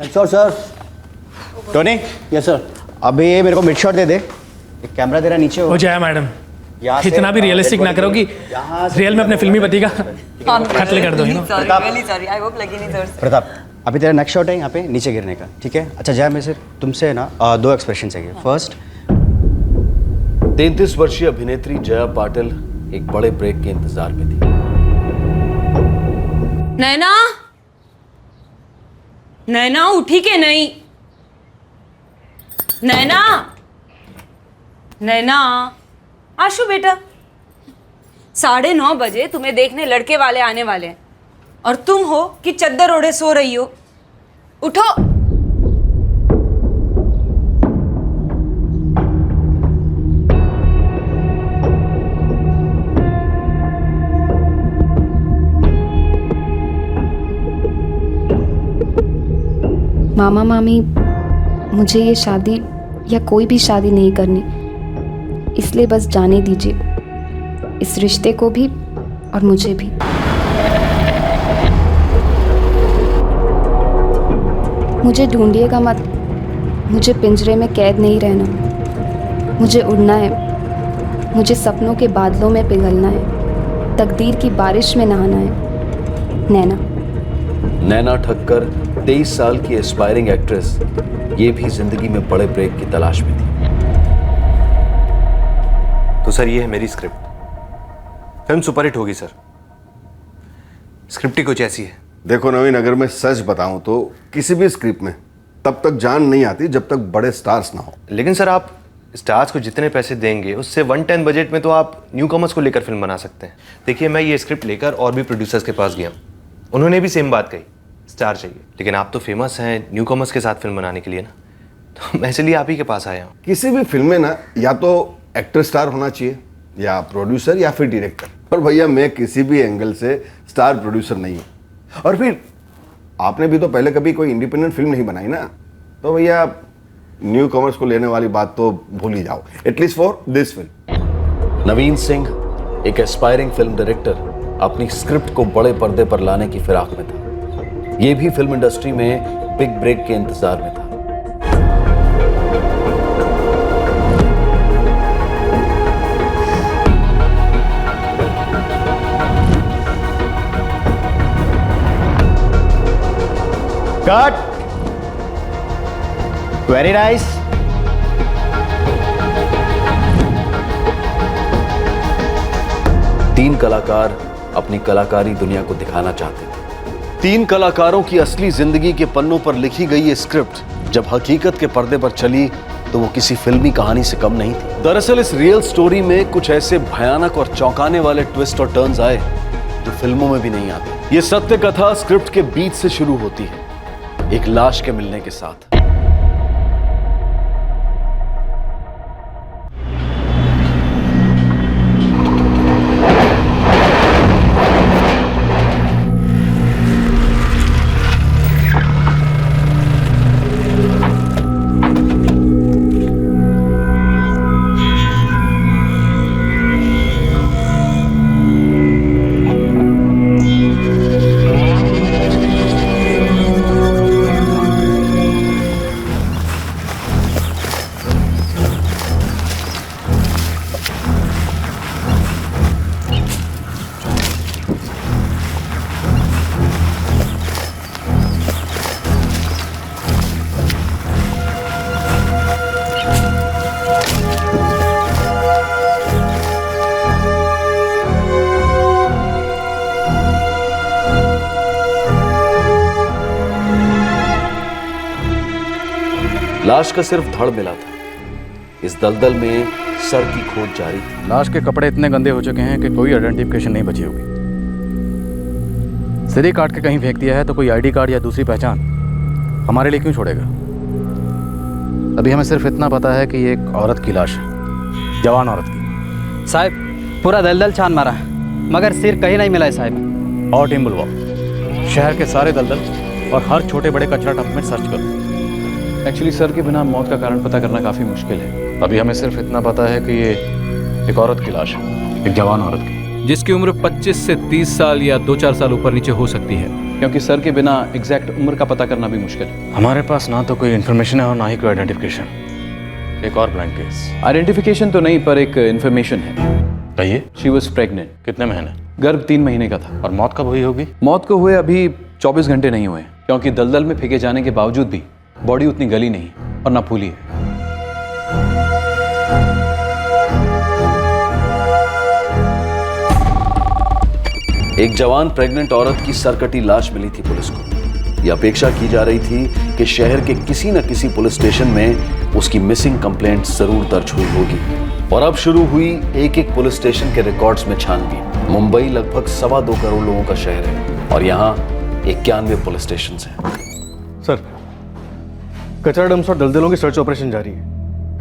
Sure sir. Tony. Yes sir. अभी मेरे को मिड शॉट दे दे। एक कैमरा तेरा नीचे हो जाए मैडम, इतना भी रियलिस्टिक ना करो कि रियल में अपने फिल्मी पति का कत्ल कर दो। प्रताप, अभी तेरा नेक्स्ट शॉट है यहाँ पे नीचे गिरने का, ठीक है? अच्छा जय, मैं सिर्फ तुमसे ना 2 एक्सप्रेशन चाहिए। फर्स्ट, 33 वर्षीय अभिनेत्री जया पाटिल एक बड़े ब्रेक के इंतजार में थी। नैना, नैना उठी के नहीं? नैना, नैना, आशु बेटा, 9:30 बजे तुम्हें देखने लड़के वाले आने वाले हैं और तुम हो कि चद्दर ओढ़े सो रही हो। उठो। मामा मामी, मुझे ये शादी या कोई भी शादी नहीं करनी, इसलिए बस जाने दीजिए इस रिश्ते को भी और मुझे भी। मुझे ढूंढिएगा मत, मुझे पिंजरे में कैद नहीं रहना। मुझे उड़ना है, मुझे सपनों के बादलों में पिघलना है, तकदीर की बारिश में नहाना है। नैना। नैना ठक्कर 23 साल की एस्पायरिंग एक्ट्रेस, ये भी जिंदगी में बड़े ब्रेक की तलाश में थी। तो सर ये है मेरी स्क्रिप्ट। फिल्म सुपरहिट होगी सर। स्क्रिप्ट ही कुछ ऐसी है। देखो नवीन, अगर मैं सच बताऊं तो किसी भी स्क्रिप्ट में तब तक जान नहीं आती जब तक बड़े स्टार्स ना हो। लेकिन सर आप स्टार्स को जितने पैसे देंगे उससे 110 बजट में तो आप न्यू कमर्स को लेकर फिल्म बना सकते हैं। देखिए मैं ये स्क्रिप्ट लेकर और भी प्रोड्यूसर्स के पास गया, उन्होंने भी सेम बात कही, स्टार चाहिए। लेकिन आप तो फेमस हैं न्यू कमर्स के साथ फिल्म बनाने के लिए ना, तो मैं इसलिए आप ही के पास आया हूँ। किसी भी फिल्म में ना या तो एक्टर स्टार होना चाहिए या प्रोड्यूसर या फिर डायरेक्टर। और भैया मैं किसी भी एंगल से स्टार प्रोड्यूसर नहीं हूँ। और फिर आपने भी तो पहले कभी कोई इंडिपेंडेंट फिल्म नहीं बनाई ना, तो भैया न्यू कमर्स को लेने वाली बात तो भूल ही जाओ, एटलीस्ट फॉर दिस फिल्म। नवीन सिंह एक एस्पायरिंग फिल्म डायरेक्टर अपनी स्क्रिप्ट को बड़े पर्दे पर लाने की फिराक में था। ये भी फिल्म इंडस्ट्री में बिग ब्रेक के इंतजार में था। कट। Very nice. तीन कलाकार अपनी कलाकारी दुनिया को दिखाना चाहते थे। 3 कलाकारों की असली जिंदगी के पन्नों पर लिखी गई ये स्क्रिप्ट जब हकीकत के पर्दे पर चली तो वो किसी फिल्मी कहानी से कम नहीं थी। दरअसल इस रियल स्टोरी में कुछ ऐसे भयानक और चौंकाने वाले ट्विस्ट और टर्न्स आए जो फिल्मों में भी नहीं आते। ये सत्य कथा स्क्रिप्ट के बीच से शुरू होती है, एक लाश के मिलने के साथ। लाश का सिर्फ धड़ मिला था। इस दलदल में सर की खोज जारी थी। लाश के कपड़े इतने गंदे हो चुके हैं कि कोई आइडेंटिफिकेशन नहीं बची होगी। सिर ही काट के कहीं फेंक दिया है तो कोई आईडी कार्ड या दूसरी पहचान हमारे लिए क्यों छोड़ेगा? अभी हमें सिर्फ इतना पता है कि ये एक औरत की लाश है, जवान औरत की। साहब पूरा दलदल छान मारा है मगर सिर कहीं नहीं मिला है साहब। और टीम बुलवाओ, शहर के सारे दलदल और हर छोटे बड़े कचरा डंप में सर्च करो। एक्चुअली सर के बिना मौत का कारण पता करना काफ़ी मुश्किल है। अभी हमें सिर्फ इतना पता है कि ये एक औरत की लाश है, एक जवान औरत की। जिसकी उम्र 25 से 30 साल या 2-4 साल ऊपर नीचे हो सकती है, क्योंकि सर के बिना एग्जैक्ट उम्र का पता करना भी मुश्किल है। हमारे पास ना तो कोई इन्फॉर्मेशन है और ना ही कोई आइडेंटिफिकेशन। एक और ब्लाइंड केस। आइडेंटिफिकेशन तो नहीं, पर एक इन्फॉर्मेशन है। कहिए। She was pregnant. कितने महीने? गर्भ 3 महीने का था। और मौत कब हुई होगी? मौत को हुए अभी 24 घंटे नहीं हुए, क्योंकि दलदल में फेंके जाने के बावजूद भी बॉडी उतनी गली नहीं और ना फूली है। एक जवान प्रेग्नेंट औरत की सरकटी लाश मिली थी पुलिस को। यह अपेक्षा की जा रही थी कि शहर के किसी न किसी पुलिस स्टेशन में उसकी मिसिंग कंप्लेंट जरूर दर्ज हुई होगी। और अब शुरू हुई एक एक पुलिस स्टेशन के रिकॉर्ड्स में छानबीन। मुंबई लगभग 2.25 करोड़ लोगों का शहर है और यहाँ 91 पुलिस स्टेशन हैं। सर, कचरा डंप्स और दलदलों की सर्च ऑपरेशन जारी है।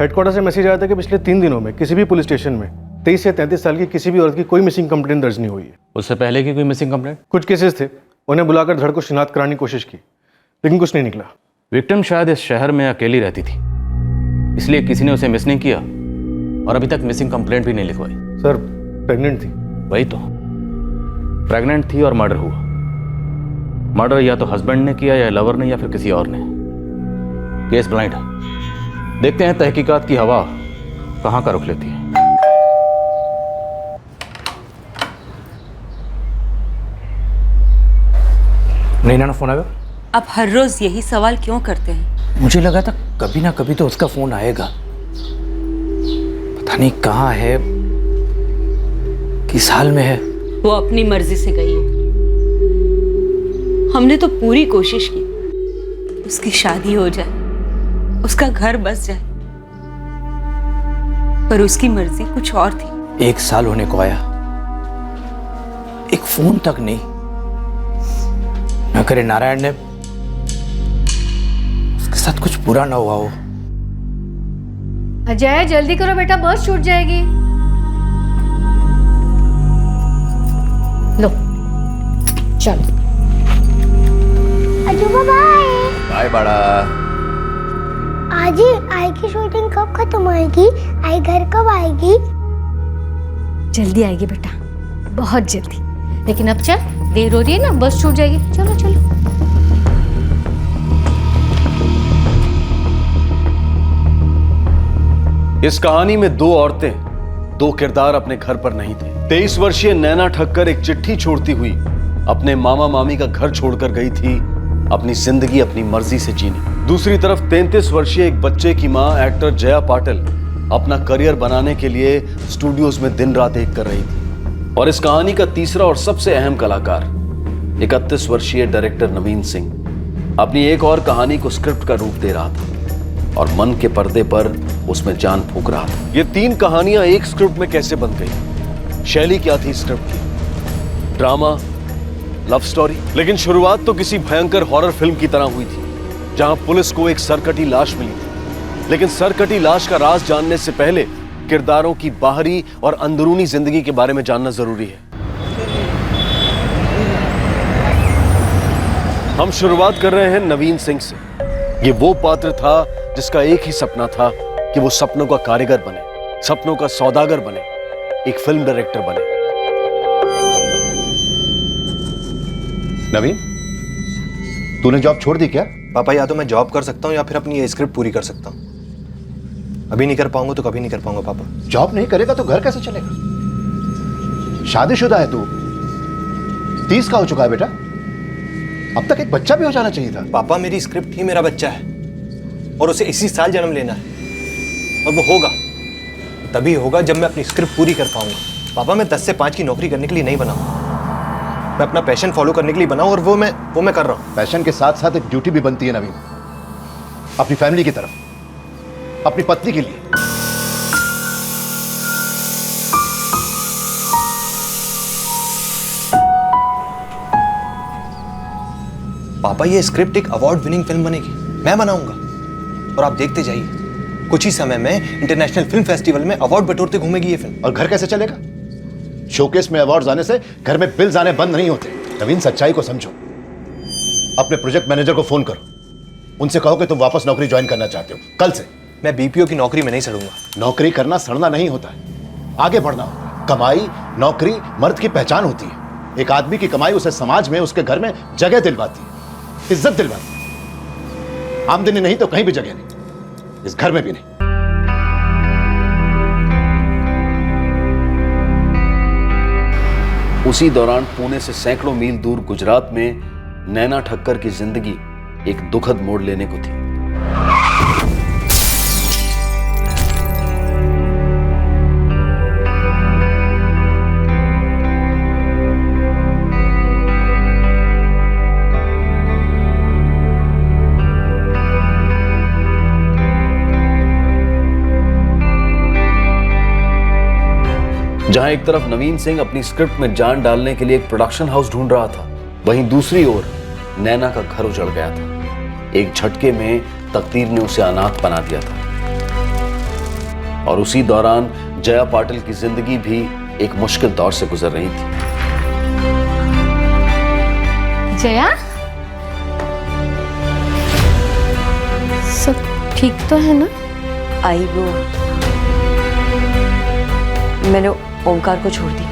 हेडक्वार्टर से मैसेज आया था कि पिछले 3 दिनों में किसी भी पुलिस स्टेशन में 23 से 33 साल की किसी भी औरत की कोई मिसिंग कंप्लेंट दर्ज नहीं हुई है। उससे पहले की कोई मिसिंग कंप्लेंट? कुछ केसेस थे, उन्हें बुलाकर धड़ को शिनाख्त कराने की कोशिश की, लेकिन कुछ नहीं निकला। विक्टिम शायद इस शहर में अकेली रहती थी, इसलिए किसी ने उसे मिस नहीं किया और अभी तक मिसिंग कंप्लेंट भी नहीं लिखवाई। सर, प्रेग्नेंट थी। वही तो, प्रेग्नेंट थी और मर्डर हुआ। मर्डर या तो हस्बैंड ने किया या लवर ने या फिर किसी और ने। केस ब्लाइंड है। देखते हैं तहकीकात की हवा कहां का रुख लेती है। नैना ना फोन आएगा? आप हर रोज यही सवाल क्यों करते हैं? मुझे लगा था कभी ना कभी तो उसका फोन आएगा। पता नहीं कहाँ है, किस हाल में है। वो अपनी मर्जी से गई है। हमने तो पूरी कोशिश की उसकी शादी हो जाए, उसका घर बस जाए, पर उसकी मर्जी कुछ और थी। 1 साल होने को आया, एक फोन तक नहीं। न करे नारायण ने उसके साथ कुछ बुरा ना हुआ हो। अजय जल्दी करो बेटा, बस छूट जाएगी। लो चलो। अजूबा बाय। बाय बड़ा। आज ही आई की शूटिंग कब खत्म होएगी? आई घर कब आएगी? जल्दी आएगी बेटा, बहुत जल्दी। लेकिन अब चल, देर हो रही है ना, बस छूट जाएगी। चलो चलो। इस कहानी में 2 औरतें, 2 किरदार अपने घर पर नहीं थे। 23 वर्षीय नैना ठक्कर एक चिट्ठी छोड़ती हुई अपने मामा मामी का घर छोड़कर गई थी अपनी जिंदगी अपनी मर्जी से जीने। दूसरी तरफ 33 वर्षीय एक बच्चे की मां एक्टर जया पाटिल अपना करियर बनाने के लिए स्टूडियोज में दिन रात एक कर रही थी। और इस कहानी का तीसरा और सबसे अहम कलाकार 31 वर्षीय डायरेक्टर नवीन सिंह अपनी एक और कहानी को स्क्रिप्ट का रूप दे रहा था और मन के पर्दे पर उसमें जान फूंक रहा था। ये 3 कहानियां एक स्क्रिप्ट में कैसे बन गई? शैली क्या थी स्क्रिप्ट की? Drama, love story? लेकिन शुरुआत तो किसी भयंकर हॉरर फिल्म की तरह हुई थी, जहां पुलिस को एक सरकटी लाश मिली थी। लेकिन सरकटी लाश का राज जानने से पहले किरदारों की बाहरी और अंदरूनी जिंदगी के बारे में जानना जरूरी है। हम शुरुआत कर रहे हैं नवीन सिंह से। ये वो पात्र था जिसका एक ही सपना था कि वो सपनों का कारीगर बने, सपनों का सौदागर बने, एक फिल्म डायरेक्टर बने। नवीन, तूने जॉब छोड़ दी क्या? पापा, या तो मैं जॉब कर सकता हूँ या फिर अपनी ये स्क्रिप्ट पूरी कर सकता हूँ। अभी नहीं कर पाऊंगा तो कभी नहीं कर पाऊंगा पापा। जॉब नहीं करेगा तो घर कैसे चलेगा? शादीशुदा है तू, 30 का हो चुका है बेटा। अब तक एक बच्चा भी हो जाना चाहिए था। पापा, मेरी स्क्रिप्ट ही मेरा बच्चा है और उसे इसी साल जन्म लेना है, और वो होगा तभी होगा जब मैं अपनी स्क्रिप्ट पूरी कर पाऊंगा। पापा, मैं 10 से 5 की नौकरी करने के लिए नहीं बना हूं, मैं अपना पैशन फॉलो करने के लिए बना हूं, और वो मैं कर रहा हूं। पैशन के साथ साथ एक ड्यूटी भी बनती है नवीन, अपनी फैमिली की तरफ, अपनी पत्नी के लिए। पापा, ये स्क्रिप्ट एक अवार्ड विनिंग फिल्म बनेगी, मैं बनाऊंगा, और आप देखते जाइए, कुछ ही समय में इंटरनेशनल फिल्म फेस्टिवल में अवार्ड बटोरते घूमेगी ये फिल्म। और घर कैसे चलेगा? शोकेस में अवार्ड्स आने से घर में बिल्स आने बंद नहीं होते। नवीन, सच्चाई को समझो। अपने प्रोजेक्ट मैनेजर को फोन करो, उनसे कहो कि तुम वापस नौकरी ज्वाइन करना चाहते हो कल से। मैं बीपीओ की नौकरी में नहीं सड़ूंगा। नौकरी करना सड़ना नहीं होता है, आगे बढ़ना होता है। कमाई नौकरी मर्द की पहचान होती है। एक आदमी की कमाई उसे समाज में, उसके घर में जगह दिलवाती है, इज्जत दिलवाती है। आमदनी नहीं तो कहीं भी जगह नहीं, इस घर में भी नहीं। उसी दौरान पुणे से सैकड़ों मील दूर गुजरात में नैना ठक्कर की जिंदगी एक दुखद मोड़ लेने को थी। जहां एक तरफ नवीन सिंह अपनी स्क्रिप्ट में जान डालने के लिए एक प्रोडक्शन हाउस ढूंढ रहा था, वहीं दूसरी ओर नैना का घर उजड़ गया था। एक झटके में तकदीर ने उसे अनाथ बना दिया था। और उसी दौरान जया पाटिल की जिंदगी भी एक मुश्किल दौर से गुजर रही थी। जया, सब ठीक तो है ना? आई वो, मैंने ओमकार को छोड़ दिया।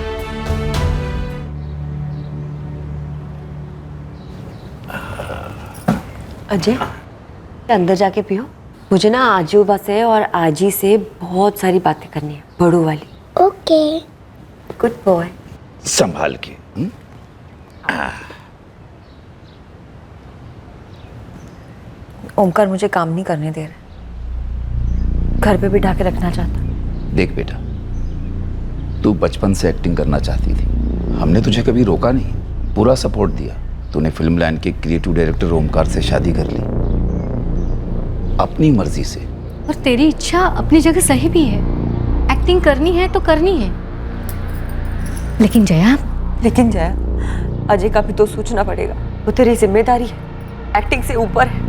अजय, अंदर जाके पियो। मुझे ना आजूबा से और आजी से बहुत सारी बातें करनी है, बड़ू वाली। ओके। Good boy. संभाल के। ओमकार मुझे काम नहीं करने दे रहा, घर पे बिठा के रखना चाहता। देख बेटा, तू बचपन से एक्टिंग करना चाहती थी, हमने तुझे कभी रोका नहीं, पूरा सपोर्ट दिया। तूने फिल्म लाइन के क्रिएटिव डायरेक्टर ओमकार से शादी कर ली अपनी मर्जी से। और तेरी इच्छा अपनी जगह सही भी है, एक्टिंग करनी है तो करनी है। लेकिन जया, अजय का भी तो सोचना पड़ेगा, वो तेरी जिम्मेदारी है, एक्टिंग से ऊपर है।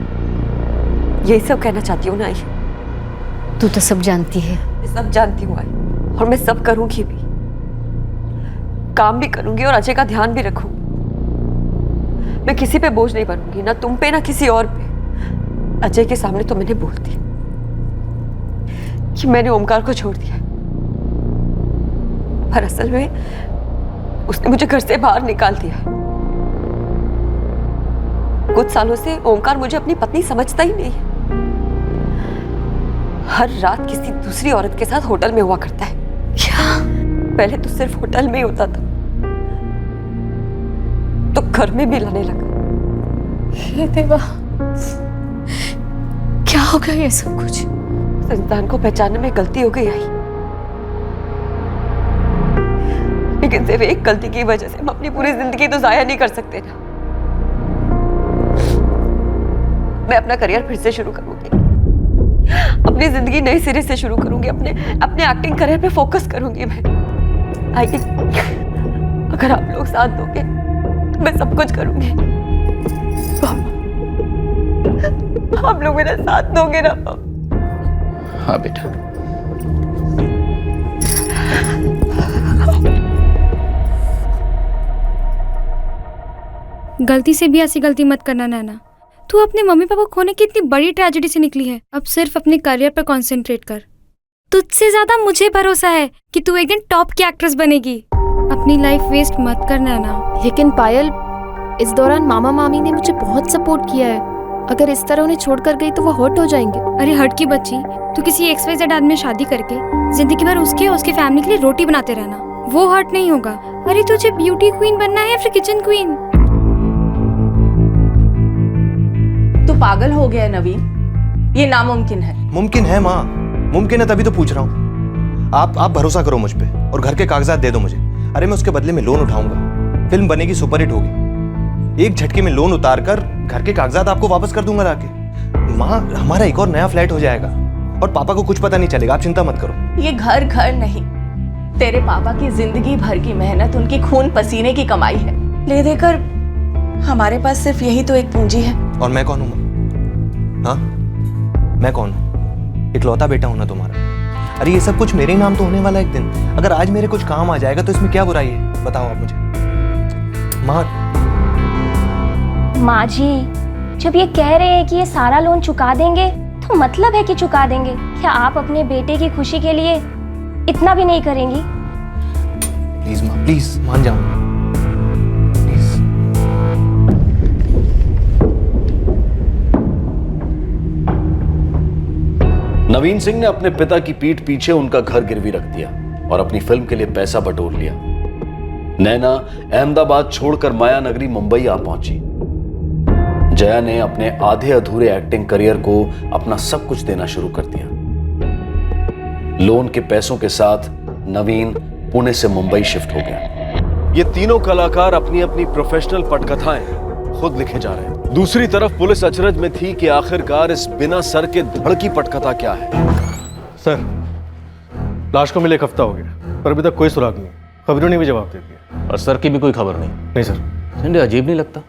यही सब कहना चाहती हूँ ना आई। तू तो सब जानती है। मैं सब जानती हूँ आई, और मैं सब करूंगी भी, काम भी करूंगी और अजय का ध्यान भी रखूंगी। मैं किसी पे बोझ नहीं बनूंगी, ना तुम पे ना किसी और पे। अजय के सामने तो मैंने बोल दिया कि मैंने ओमकार को छोड़ दिया, पर असल में उसने मुझे घर से बाहर निकाल दिया। कुछ सालों से ओमकार मुझे अपनी पत्नी समझता ही नहीं है। हर रात किसी दूसरी औरत के साथ होटल में हुआ करता है। क्या? पहले तो सिर्फ होटल में ही होता था, तो घर में भी लाने लगा। हे देवा, क्या हो गया ये सब कुछ? उस इंसान को पहचानने में गलती हो गई आई, लेकिन सिर्फ एक गलती की वजह से हम अपनी पूरी जिंदगी तो जाया नहीं कर सकते ना। मैं अपना करियर फिर से शुरू करूंगी, अपनी जिंदगी नए सिरे से शुरू करूंगी, अपने एक्टिंग करियर पे फोकस करूंगी मैं। आई, अगर आप लोग साथ दोगे तो मैं सब कुछ करूंगी। आप लोग मेरा साथ दोगे ना? हाँ बेटा। गलती से भी ऐसी गलती मत करना नैना। तू अपने मम्मी पापा को खोने की इतनी बड़ी ट्रेजेडी से निकली है, अब सिर्फ अपने करियर पर कंसंट्रेट कर। तुझसे ज्यादा मुझे भरोसा है कि तू एक दिन टॉप की एक्ट्रेस बनेगी। अपनी लाइफ वेस्ट मत कर नैना। लेकिन पायल, इस दौरान मामा मामी ने मुझे बहुत सपोर्ट किया है। अगर इस तरह उन्हें छोड़कर गई तो वो हर्ट हो जाएंगे। अरे हर्ट की बच्ची, तू किसी XYZ आदमी से शादी करके जिंदगी भर उसके और उसके फैमिली के लिए रोटी बनाते रहना, वो हर्ट नहीं होगा। अरे तुझे ब्यूटी क्वीन बनना है या फिर किचन क्वीन? तू पागल हो गया नवीन, ये नामुमकिन है। मुमकिन है माँ, मुमकिन है, तभी तो पूछ रहा हूँ। आप भरोसा करो मुझ पे और घर के कागजात दे दो मुझे। अरे मैं उसके बदले में लोन उठाऊंगा, फिल्म बनेगी, सुपरहिट होगी। एक झटके में लोन उतार कर घर के कागजात आपको वापस कर दूंगा लाके। माँ, हमारा एक और नया फ्लैट हो जाएगा और पापा को कुछ पता नहीं चलेगा, आप चिंता मत करो। ये घर नहीं, तेरे पापा की जिंदगी भर की मेहनत, उनकी खून पसीने की कमाई है। ले देकर हमारे पास सिर्फ यही तो एक पूंजी है। और मैं कौन हूँ? हाँ, मैं कौन हूँ? इकलौता बेटा हूं ना तुम्हारा। अरे ये सब कुछ मेरे ही नाम तो होने वाला एक दिन। अगर आज मेरे कुछ काम आ जाएगा तो इसमें क्या बुराई है, बताओ आप मुझे। माँ जी, जब ये कह रहे हैं कि ये सारा लोन चुका देंगे तो मतलब है कि चुका देंगे। क्या आप अपने बेटे की खुशी के लिए इतना भी नहीं करेंगी? प्लीज माँ, प्लीज मान जाओ। नवीन सिंह ने अपने पिता की पीठ पीछे उनका घर गिरवी रख दिया और अपनी फिल्म के लिए पैसा बटोर लिया। नैना अहमदाबाद छोड़कर माया नगरी मुंबई आ पहुंची। जया ने अपने आधे अधूरे एक्टिंग करियर को अपना सब कुछ देना शुरू कर दिया। लोन के पैसों के साथ नवीन पुणे से मुंबई शिफ्ट हो गया। ये तीनों कलाकार अपनी अपनी प्रोफेशनल पटकथाएं खुद लिखे जा रहे हैं। दूसरी तरफ पुलिस अचरज में थी कि आखिरकार इस बिना सर के धड़ की पटकथा क्या है। सर, लाश को मिले 1 हफ्ता हो गया पर अभी तक कोई सुराग नहीं। खबरों ने भी जवाब दे दिया और सर की भी कोई खबर नहीं। नहीं सर। संजय, अजीब नहीं लगता?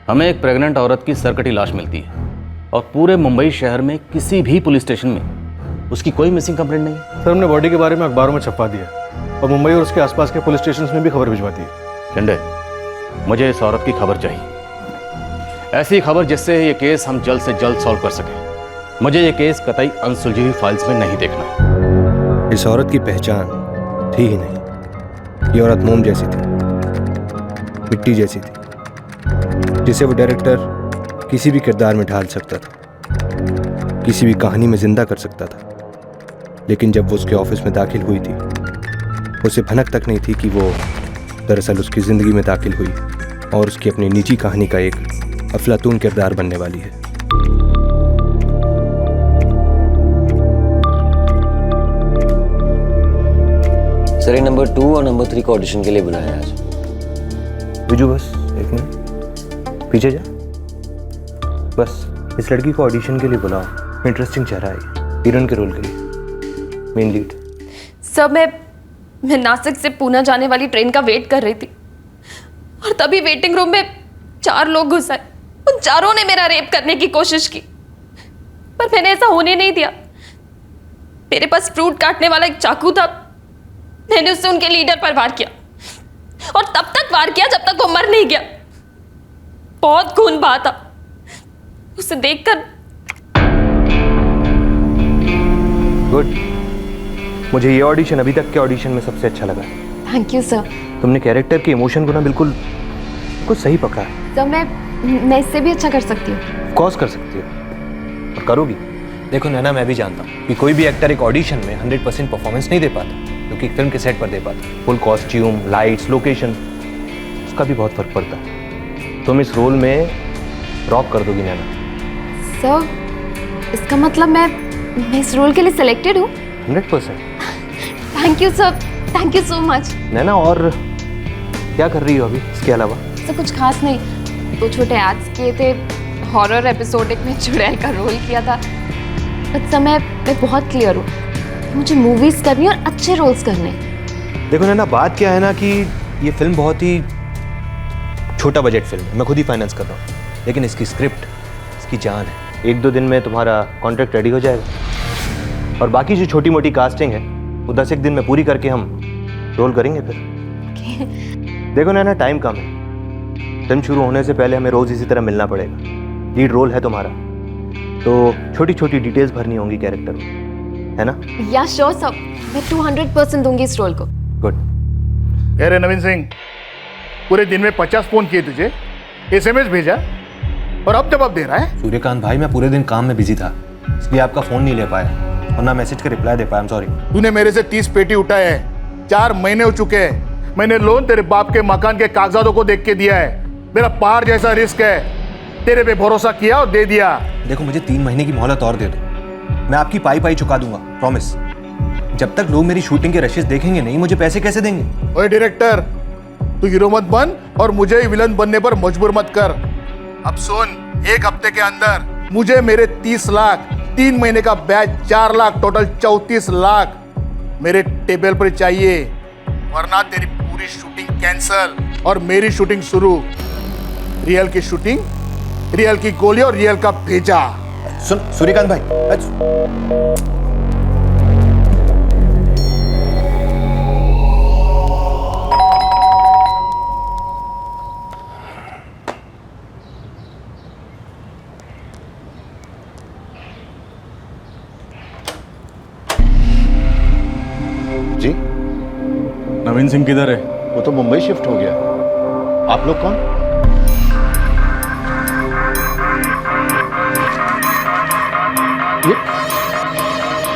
हमें एक प्रेग्नेंट औरत की सरकटी लाश मिलती है और पूरे मुंबई शहर में किसी भी पुलिस स्टेशन में उसकी कोई मिसिंग कंप्लेंट नहीं है। सर, हमने बॉडी के बारे में अखबारों में छपवा दिया और मुंबई और उसके आसपास के पुलिस स्टेशन में भी खबर भिजवा दी है। संजय, मुझे इस औरत की खबर चाहिए, ऐसी खबर जिससे ये केस हम जल्द से जल्द सॉल्व कर सकें। मुझे ये केस कतई अनसुलझी हुई फाइल्स में नहीं देखना। इस औरत की पहचान थी ही नहीं। ये औरत मोम जैसी थी, मिट्टी जैसी थी, जिसे वो डायरेक्टर किसी भी किरदार में ढाल सकता था, किसी भी कहानी में जिंदा कर सकता था। लेकिन जब वो उसके ऑफिस में दाखिल हुई थी, उसे भनक तक नहीं थी कि वो दरअसल उसकी ज़िंदगी में दाखिल हुई और उसकी अपनी निजी कहानी का एक अफलातून किरदार बनने वाली है। सर, नंबर 2 और नंबर 3 को ऑडिशन के लिए बुलाया है आज। बिजू, बस 1 मिनट पीछे जा। बस इस लड़की को ऑडिशन के लिए बुलाओ। इंटरेस्टिंग चेहरा है, हीरोइन के रोल के लिए, मेन लीड। सर, मैं नासिक से पूना जाने वाली ट्रेन का वेट कर रही थी और तभी वेटिंग रूम में 4 लोग घुस आए। उन चारों ने मेरा रेप करने की कोशिश की पर मैंने ऐसा होने नहीं दिया। मेरे पास फ्रूट काटने वाला एक चाकू था। मैंने उससे उनके लीडर पर वार किया और तब तक वार किया जब तक वो मर नहीं गया। बहुत खून बहा था। उसे देखकर गुड। मुझे ये ऑडिशन अभी तक के ऑडिशन में सबसे अच्छा लगा। Thank you sir. तुमने कैरेक्टर के इमोशन को ना बिल्कुल कुछ सही पकड़ा है। सर, मैं इससे भी अच्छा कर सकती हूँ। ऑफ कोर्स कर सकती हो और करोगी। देखो नैना, मैं भी जानता हूँ कि कोई भी एक्टर एक ऑडिशन में 100% परफॉर्मेंस नहीं दे पाता, क्योंकि फिल्म के सेट पर दे पाता। फुल कॉस्ट्यूम, लाइट्स, लोकेशन, उसका भी बहुत फर्क पड़ता है। तुम इस रोल में रॉक कर दोगी नैना। सर, इसका मतलब मैं इस रोल के लिए सिलेक्टेड हूँ? 100%। Thank you sir, thank you so much. Naina, और क्या कर रही हो अभी इसके अलावा? सर, कुछ खास नहीं। 2 छोटे एड्स किए थे, हॉरर एपिसोडिक में चुड़ैल का रोल किया था। बट सर, मैं बहुत क्लियर हूँ, मुझे मूवीज करनी और अच्छे रोल्स करने। देखो नैना, बात क्या है ना कि ये फिल्म बहुत ही छोटा बजट फिल्म है, मैं खुद ही फाइनेंस कर रहा हूँ, लेकिन इसकी स्क्रिप्ट इसकी जान है। 1-2 दिन में तुम्हारा कॉन्ट्रैक्ट रेडी हो जाएगा और बाकी जो छोटी मोटी कास्टिंग है वो 10-1 दिन में पूरी करके हम रोल करेंगे फिर। देखो नैना, टाइम कम है। फिल्म शुरू होने से पहले हमें रोज़ इसी तरह मिलना पड़ेगा। लीड रोल है तुम्हारा, तो छोटी छोटी डिटेल्स भरनी होंगी कैरेक्टर में, है ना? या श्योर सर, मैं 200% दूंगी इस रोल को। गुड। कह रहे नवीन सिंह, पूरे दिन में 50 फोन किए तुझे, SMS भेजा और अब जवाब दे रहा है? सूर्यकांत भाई, मैं पूरे दिन काम में बिजी था, इसलिए आपका फोन नहीं ले पाया और ना मैसेज का रिप्लाई दे पाया। I am sorry. तूने मेरे से 30 पेटी उठाए हैं, 4 महीने हो चुके हैं। मैंने लोन तेरे बाप के मकान के कागजातों को देख के दिया है। मेरा पहाड़ जैसा रिस्क है, तेरे पे भरोसा किया और दे दिया। देखो, मुझे 3 महीने की मोहलत और दे दो, मैं आपकी पाई चुका दूंगा, प्रॉमिस। जब तक लोग मेरी शूटिंग के रशेस देखेंगे नहीं, मुझे पैसे कैसे देंगे? ओए डायरेक्टर, तू हीरो मत बन और मुझे ही विलन बनने पर मजबूर मत कर। अब सुन, 1 हफ्ते के अंदर मुझे मेरे 30 लाख, 3 महीने का बैच 4 लाख, टोटल 34 लाख मेरे टेबल पर चाहिए, वरना तेरी पूरी शूटिंग कैंसल और मेरी शूटिंग शुरू। रियल की शूटिंग, रियल की गोली और रियल का भेजा। सुन सूर्यकांत भाई, नवीन सिंह किधर है? वो तो मुंबई शिफ्ट हो गया। आप लोग कौन?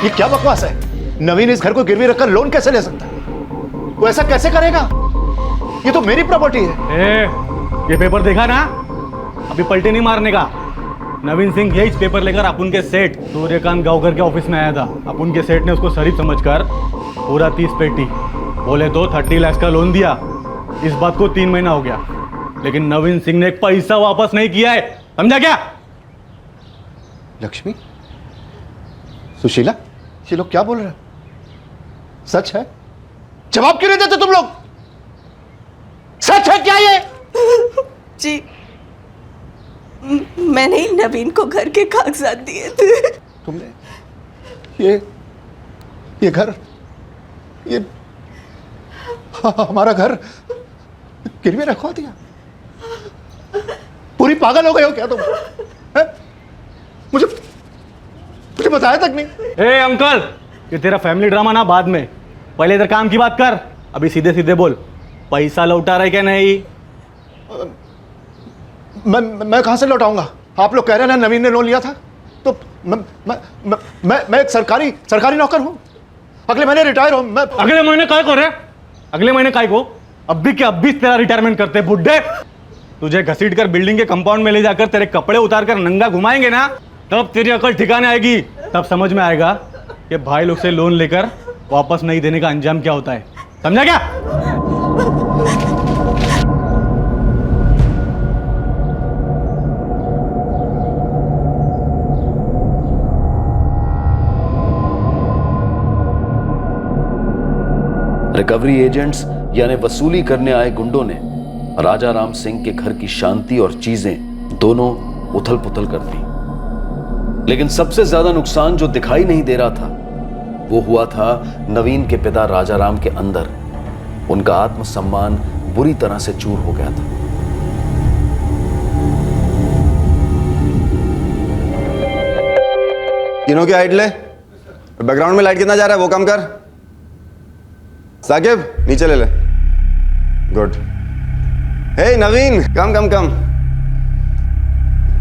ये क्या बकवास है? नवीन इस घर को गिरवी रखकर लोन कैसे ले सकता है? वो ऐसा कैसे करेगा? ये तो मेरी प्रॉपर्टी है। ये पेपर देखा ना? अभी पलटी नहीं मारने का। नवीन सिंह यही पेपर लेकर अपुन के सेठ सूर्यकांत गांवकर के ऑफिस में आया था। अपुन के सेठ ने उसको शरीफ समझकर पूरा 30 पेटी बोले तो 30 लाख का लोन दिया। इस बात को 3 महीना हो गया, लेकिन नवीन सिंह ने एक पैसा वापस नहीं किया है। समझा क्या? लक्ष्मी, सुशीला, ये लोग क्या बोल रहे हैं? सच है? जवाब क्यों नहीं देते तुम लोग? सच है क्या ये? जी, मैंने ही नवीन को घर के कागजात दिए थे। तुमने ये घर, ये हमारा घर गिरवी रखवा दिया? पूरी पागल हो गए हो क्या तुम? है? मुझे बताया तक नहीं। ए अंकल, ये तेरा फैमिली ड्रामा ना बाद में, पहले इधर काम की बात कर। अभी सीधे सीधे बोल, पैसा लौटा रहा है क्या नहीं? मैं कहां से लौटाऊंगा? आप लोग कह रहे हैं ना नवीन ने लोन लिया था, तो मैं एक सरकारी नौकर हूं। अगले महीने रिटायर हूं मैं। अगले महीने काय को रे? अगले महीने काय को? अभी के अभी तेरा रिटायरमेंट करते बुड्ढे। तुझे घसीट कर बिल्डिंग के कंपाउंड में ले जाकर तेरे कपड़े उतार कर नंगा घुमाएंगे ना, तब तेरी अकल ठिकाने आएगी। तब समझ में आएगा कि भाई लोग से लोन लेकर वापस नहीं देने का अंजाम क्या होता है। समझा क्या? रिकवरी एजेंट्स यानी वसूली करने आए गुंडों ने राजा राम सिंह के घर की शांति और चीजें दोनों उथल पुथल कर दी। लेकिन सबसे ज्यादा नुकसान जो दिखाई नहीं दे रहा था वो हुआ था नवीन के पिता राजाराम के अंदर। उनका आत्मसम्मान बुरी तरह से चूर हो गया था। तीनों की हाइट ले। बैकग्राउंड में लाइट कितना जा रहा है वो कम कर। साकिब नीचे ले ले। Good. Hey Naveen, come.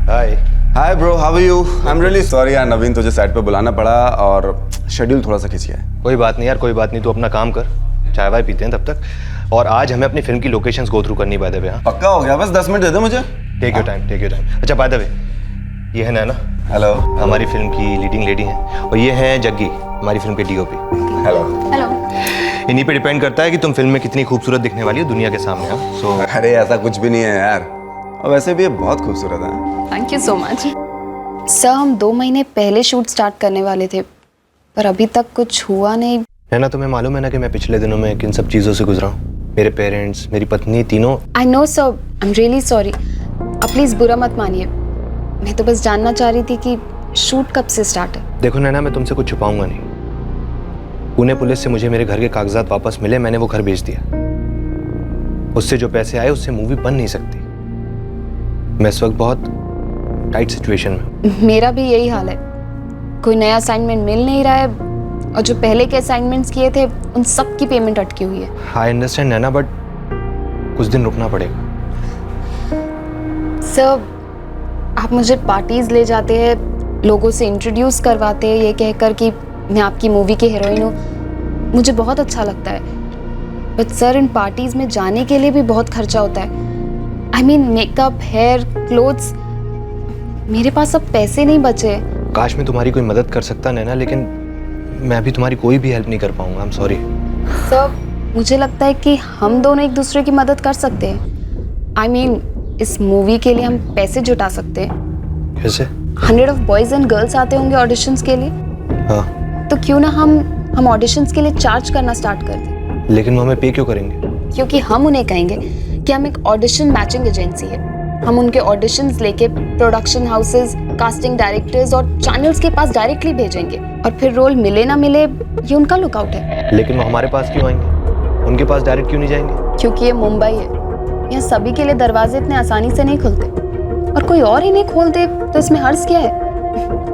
Hi hi bro, how are you? I am really sorry यार नवीन, तुझे सेट पे बुलाना पड़ा और शेड्यूल थोड़ा सा खिंच गया है। कोई बात नहीं यार, कोई बात नहीं, तू अपना काम कर, चाय वाय पीते हैं तब तक। और आज हमें अपनी फिल्म की लोकेशंस गो थ्रू करनी बाय द वे। पक्का हो गया? बस 10 मिनट दे दो मुझे। Take your time. अच्छा बाय द वे, ये है नैना। हेलो। हमारी फिल्म की लीडिंग लेडी हैं। और ये है जग्गी, हमारी फिल्म के डीओपी। हेलो। इन्हीं पे डिपेंड करता है कि तुम फिल्म में कितनी खूबसूरत दिखने वाली हो दुनिया के सामने। हाँ अरे ऐसा कुछ भी नहीं है यार, और वैसे भी ये बहुत खूबसूरत है। Thank you so much sir. हम 2 महीने पहले शूट स्टार्ट करने वाले थे, पर अभी तक कुछ हुआ नहीं। है ना, तुम्हें मालूम है ना कि मैं पिछले दिनों में किन सब चीज़ों से गुजरा हूँ। मेरे पेरेंट्स, मेरी पत्नी, तीनों। I know sir, I am really sorry. अब प्लीज़ बुरा मत मानिए। मैं तो बस जानना चाह रही थी कि शूट कब से स्टार्ट है। देखो नैना, मैं तुमसे कुछ छुपाऊंगा नहीं। पुणे पुलिस से मुझे मेरे घर के कागजात वापस मिले, मैंने वो घर बेच दिया। उससे जो पैसे आए उससे मूवी बन नहीं सकती। मैं इस वक्त बहुत टाइट सिचुएशन में। मेरा भी यही हाल है। कोई नया असाइनमेंट मिल नहीं रहा है, और जो पहले के असाइनमेंट्स किए थे उन सब की पेमेंट अटकी हुई है। आई अंडरस्टैंड नैना, बट कुछ दिन रुकना पड़ेगा। सर, आप मुझे पार्टीज ले जाते हैं, लोगों से इंट्रोड्यूस करवाते हैं ये कहकर कि मैं आपकी मूवी की हीरोइन हूँ। मुझे बहुत अच्छा लगता है, बट सर इन पार्टीज में जाने के लिए भी बहुत खर्चा होता है। I mean makeup, hair, clothes. मेरे पास अब पैसे नहीं बचे। काश मैं तुम्हारी कोई मदद कर सकता नैना, लेकिन मैं अभी तुम्हारी कोई भी हेल्प नहीं कर पाऊंगा। I am sorry. सर, मुझे लगता है कि हम दोनों एक दूसरे की मदद कर सकते हैं। आई मीन इस मूवी के लिए हम पैसे जुटा सकते हैं। कैसे? 100 ऑफ बॉयज एंड गर्ल्स आते होंगे ऑडिशंस के लिए। हाँ। तो क्यों ना हम ऑडिशंस के लिए चार्ज करना स्टार्ट कर दें। लेकिन वो हमें पे क्यों करेंगे? क्योंकि हम उन्हें कहेंगे कि हम एक ऑडिशन मैचिंग एजेंसी है। हम उनके ऑडिशंस लेके प्रोडक्शन हाउसेस, कास्टिंग डायरेक्टर्स और चैनल्स के पास डायरेक्टली भेजेंगे, और फिर रोल मिले ना मिले ये उनका लुकआउट है। लेकिन वो हमारे पास क्यों आएंगे? उनके पास डायरेक्ट क्यों नहीं जाएंगे? क्योंकि ये मुंबई है, यहाँ सभी के लिए दरवाजे इतने आसानी से नहीं खुलते, और कोई और इन्हें खोल दे तो इसमें हर्ज क्या है।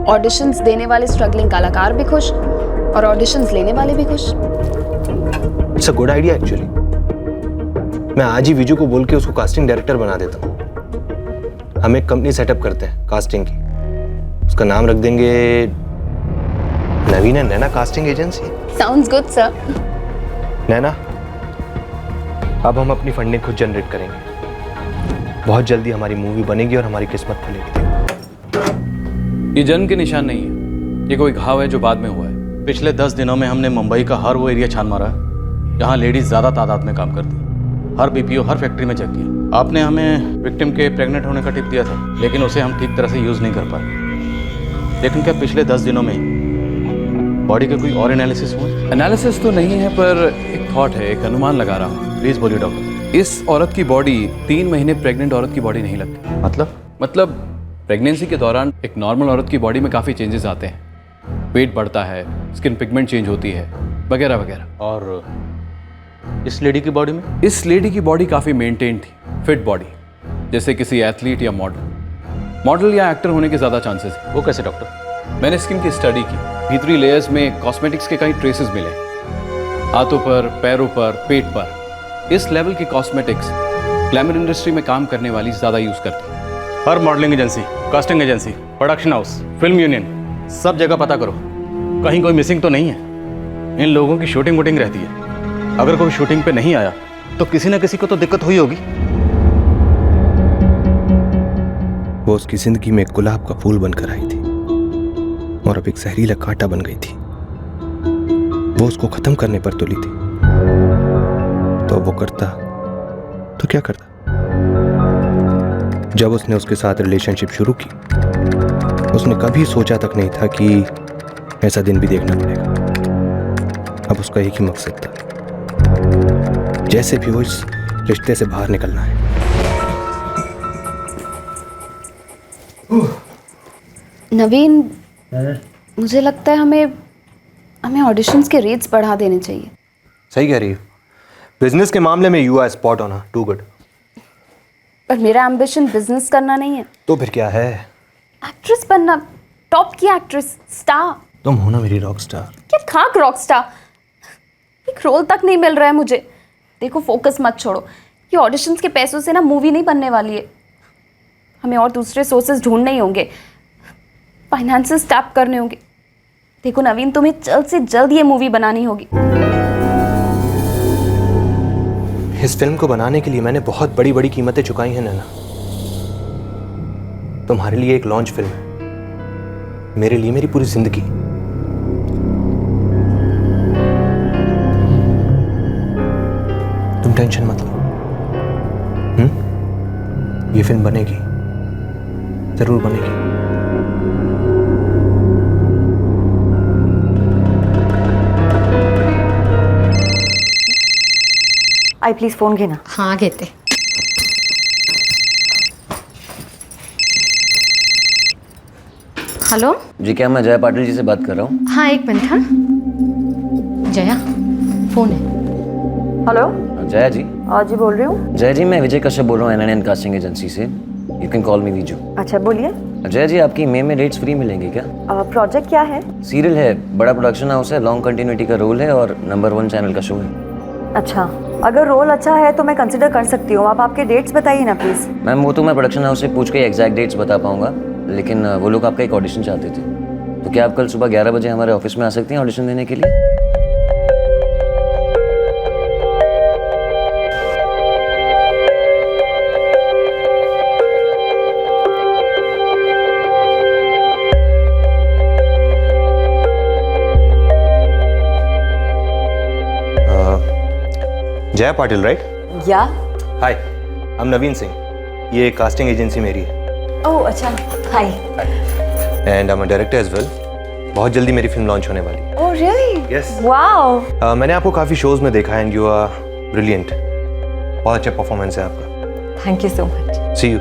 ऑडिशंस देने वाले स्ट्रगलिंग कलाकार भी खुश और ऑडिशंस लेने वाले भी खुश। It's a good idea actually. मैं आज ही विजू को बोल के उसको कास्टिंग डायरेक्टर बना देता हूँ। हम एक कंपनी सेटअप करते हैं कास्टिंग की, उसका नाम रख देंगे Naveen and Naina casting agency. Sounds good sir. Naina, अब हम अपनी फंडिंग खुद जनरेट करेंगे। बहुत जल्दी हमारी मूवी बनेगी और हमारी किस्मत खुलेगी। ये जन्म के निशान नहीं है, ये कोई घाव है जो बाद में हुआ है। पिछले 10 दिनों में हमने मुंबई का हर वो एरिया छान मारा है जहाँ लेडीज ज़्यादा तादाद में काम करती हैं। हर बीपीओ, हर फैक्ट्री में चेक किया। आपने हमें विक्टिम के प्रेग्नेंट होने का टिप दिया था, लेकिन उसे हम ठीक तरह से यूज़ नहीं कर पाए। लेकिन क्या पिछले 10 दिनों में बॉडी के कोई और एनालिसिस हुए? एनालिसिस तो नहीं है, पर एक थॉट है, एक अनुमान लगा रहा हूँ। प्लीज़ बोलिए डॉक्टर। इस औरत की बॉडी 3 महीने प्रेग्नेंट औरत की बॉडी नहीं लगती। मतलब प्रेगनेंसी के दौरान एक नॉर्मल औरत की बॉडी में काफ़ी चेंजेस आते हैं। वेट बढ़ता है, स्किन पिगमेंट चेंज होती है, वगैरह वगैरह। और इस लेडी की बॉडी में? इस लेडी की बॉडी काफ़ी मेंटेन थी, फिट बॉडी, जैसे किसी एथलीट या मॉडल या एक्टर होने के ज़्यादा चांसेस हैं। वो कैसे डॉक्टर? मैंने स्किन की स्टडी की, भीतरी लेयर्स में कॉस्मेटिक्स के कई ट्रेसेस मिले, हाथों पर, पैरों पर, पेट पर। इस लेवल की कॉस्मेटिक्स ग्लैमर इंडस्ट्री में काम करने वाली ज़्यादा यूज़ करती है। हर modelling agency, casting agency, production house, film union, सब जगह पता करो, कहीं कोई मिसिंग तो नहीं है। इन लोगों की शूटिंग वूटिंग रहती है। अगर कोई शूटिंग पे नहीं आया तो किसी न किसी को तो दिक्कत हुई होगी। वो उसकी जिंदगी में एक गुलाब का फूल बनकर आई थी और अब एक जहरीला कांटा बन गई थी। वो उसको खत्म करने पर तुली थी, तो वो करता तो क्या करता? जब उसने उसके साथ रिलेशनशिप शुरू की, उसने कभी सोचा तक नहीं था कि ऐसा दिन भी देखना पड़ेगा। अब उसका एक ही मकसद था, जैसे भी हो इस रिश्ते से बाहर निकलना है। नवीन, मुझे लगता है हमें ऑडिशंस के रेट्स बढ़ा देने चाहिए। सही कह रही हो। बिजनेस के मामले में you are spot on, too good. पर मेरा एम्बिशन बिजनेस करना नहीं है। तो फिर क्या है? एक्ट्रेस बनना, टॉप की एक्ट्रेस, स्टार। तुम हो ना मेरी रॉक स्टार। क्या खाक रॉक स्टार? एक रोल तक नहीं मिल रहा है मुझे। देखो, फोकस मत छोड़ो। ये ऑडिशंस के पैसों से ना मूवी नहीं बनने वाली है। हमें और दूसरे सोर्सेज ढूंढने ही होंगे, फाइनेंसेस टैप करने होंगे। देखो नवीन, तुम्हें जल्द से जल्द ये मूवी बनानी होगी। इस फिल्म को बनाने के लिए मैंने बहुत बड़ी बड़ी कीमतें चुकाई हैं नैना। तुम्हारे लिए एक लॉन्च फिल्म है, मेरे लिए मेरी पूरी जिंदगी। तुम टेंशन मत लो। ये फिल्म बनेगी, जरूर बनेगी। आई प्लीज फोन घे ना। हाँ घेते। हेलो जी, क्या मैं जया पाटिल जी से बात कर रहा हूँ? हाँ, एक मिनट। हाँ जया, फोन है। हेलो जया जी। हाँ जी, बोल रही हूँ। जया जी, मैं विजय कश्यप बोल रहा हूँ NNN कास्टिंग एजेंसी से। यू कैन कॉल मी विजू। अच्छा, बोलिए। जया जी, आपकी मई में डेट्स फ्री मिलेंगे क्या? प्रोजेक्ट क्या है? सीरियल है, बड़ा प्रोडक्शन हाउस है, लॉन्ग कंटिन्यूटी का रोल है और नंबर 1 चैनल का शो है। अच्छा, अगर रोल अच्छा है तो मैं कंसिडर कर सकती हूँ। आप आपके डेट्स बताइए ना प्लीज। मैम, वो तो मैं प्रोडक्शन हाउस से पूछ के एग्जैक्ट डेट्स बता पाऊंगा, लेकिन वो लोग आपका एक ऑडिशन चाहते थे। तो क्या आप कल सुबह 11 बजे हमारे ऑफिस में आ सकती हैं ऑडिशन देने के लिए? जया पाटिल, राइट? या हाय, आई एम नवीन सिंह। ये कास्टिंग एजेंसी मेरी है। ओह अच्छा, hi. And I am a director as well. बहुत जल्दी मेरी फिल्म लॉन्च होने वाली है। Oh really? यस। वाओ। मैंने आपको काफ़ी शोज में देखा है एंड यू आर ब्रिलियंट। बहुत अच्छा परफॉर्मेंस है आपका। Thank you so much. See you.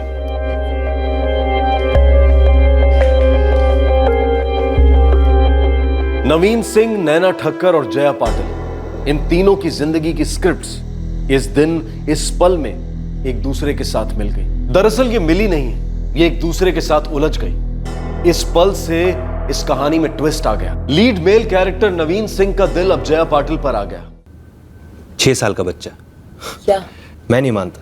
Naveen Singh, Naina Thakkar और जया पाटिल, इन तीनों की जिंदगी की स्क्रिप्ट्स इस दिन, इस पल में एक दूसरे के साथ मिल गई। दरअसल ये मिली नहीं, ये एक दूसरे के साथ उलझ गई। इस पल से इस कहानी में ट्विस्ट आ गया। लीड मेल कैरेक्टर नवीन सिंह का दिल अब जया पाटिल पर आ गया। 6 साल का बच्चा। क्या? मैं नहीं मानता,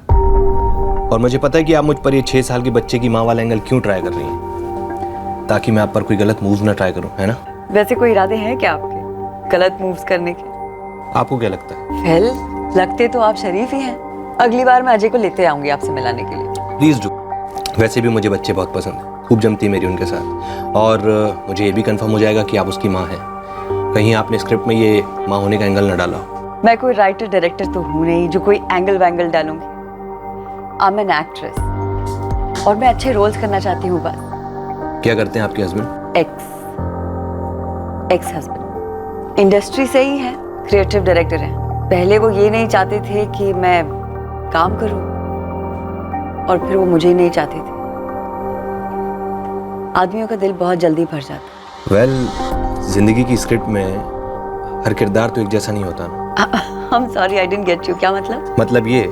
और मुझे पता है कि आप मुझ पर ये 6 साल के बच्चे की माँ वाला एंगल क्यों ट्राई कर रही हैं, ताकि मैं आप पर कोई गलत मूव ना ट्राई करूं, है ना? वैसे कोई इरादे हैं क्या आपके गलत मूव्स करने के? आपको क्या लगता है? वेल, लगते तो आप शरीफ ही हैं। अगली बार मैं अजय को लेते आऊंगी आपसे मिलाने के लिए। Please do. वैसे भी मुझे बच्चे बहुत पसंद हैं, खूब जमती है मेरी उनके साथ, और मुझे ये भी कंफर्म हो जाएगा कि आप उसकी माँ हैं। कहीं आपने स्क्रिप्ट में ये माँ होने का एंगल न डाला हो। मैं कोई राइटर डायरेक्टर तो हूँ नहीं जो कोई एंगल वैंगल डालूंगी। आई एम एन एक्ट्रेस और मैं अच्छे रोल्स करना चाहती हूँ बस। क्या करते हैं आपके हस्बैंड? एक्स हस्बैंड इंडस्ट्री से ही है, क्रिएटिव डायरेक्टर हैं। पहले वो ये नहीं चाहते थे कि मैं काम करूं, और फिर वो मुझे ही नहीं चाहते थे। आदमियों का दिल बहुत जल्दी भर जाता। वेल, जिंदगी की स्क्रिप्ट में हर किरदार तो एक जैसा नहीं होता ना। I am sorry, I didn't get you. क्या मतलब? मतलब ये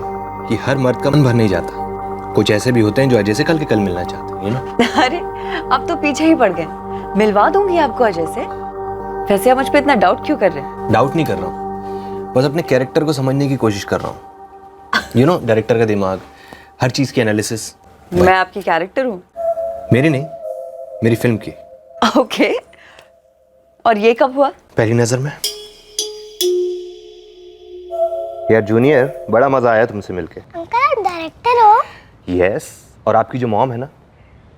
कि हर मर्द का मन भर नहीं जाता। कुछ ऐसे भी होते हैं जो अजय से कल के कल मिलना चाहते हैं, यू नो। अरे अब तो पीछे ही पड़ गए। मिलवा दूंगी आपको अजय से। वैसे आप मुझ पे इतना डाउट क्यों कर रहे हैं? डाउट नहीं कर रहा हूँ, बस अपने कैरेक्टर को समझने की कोशिश कर रहा हूँ। यू नो, डायरेक्टर का दिमाग, हर चीज की एनालिसिस। मैं आपकी कैरेक्टर हूँ? मेरी नहीं, मेरी फिल्म की। ओके। और ये कब हुआ? पहली नजर में। यार जूनियर, बड़ा मजा आया तुमसे मिलके। अंकल आप डायरेक्टर हो? यस, और आपकी जो मॉम है ना,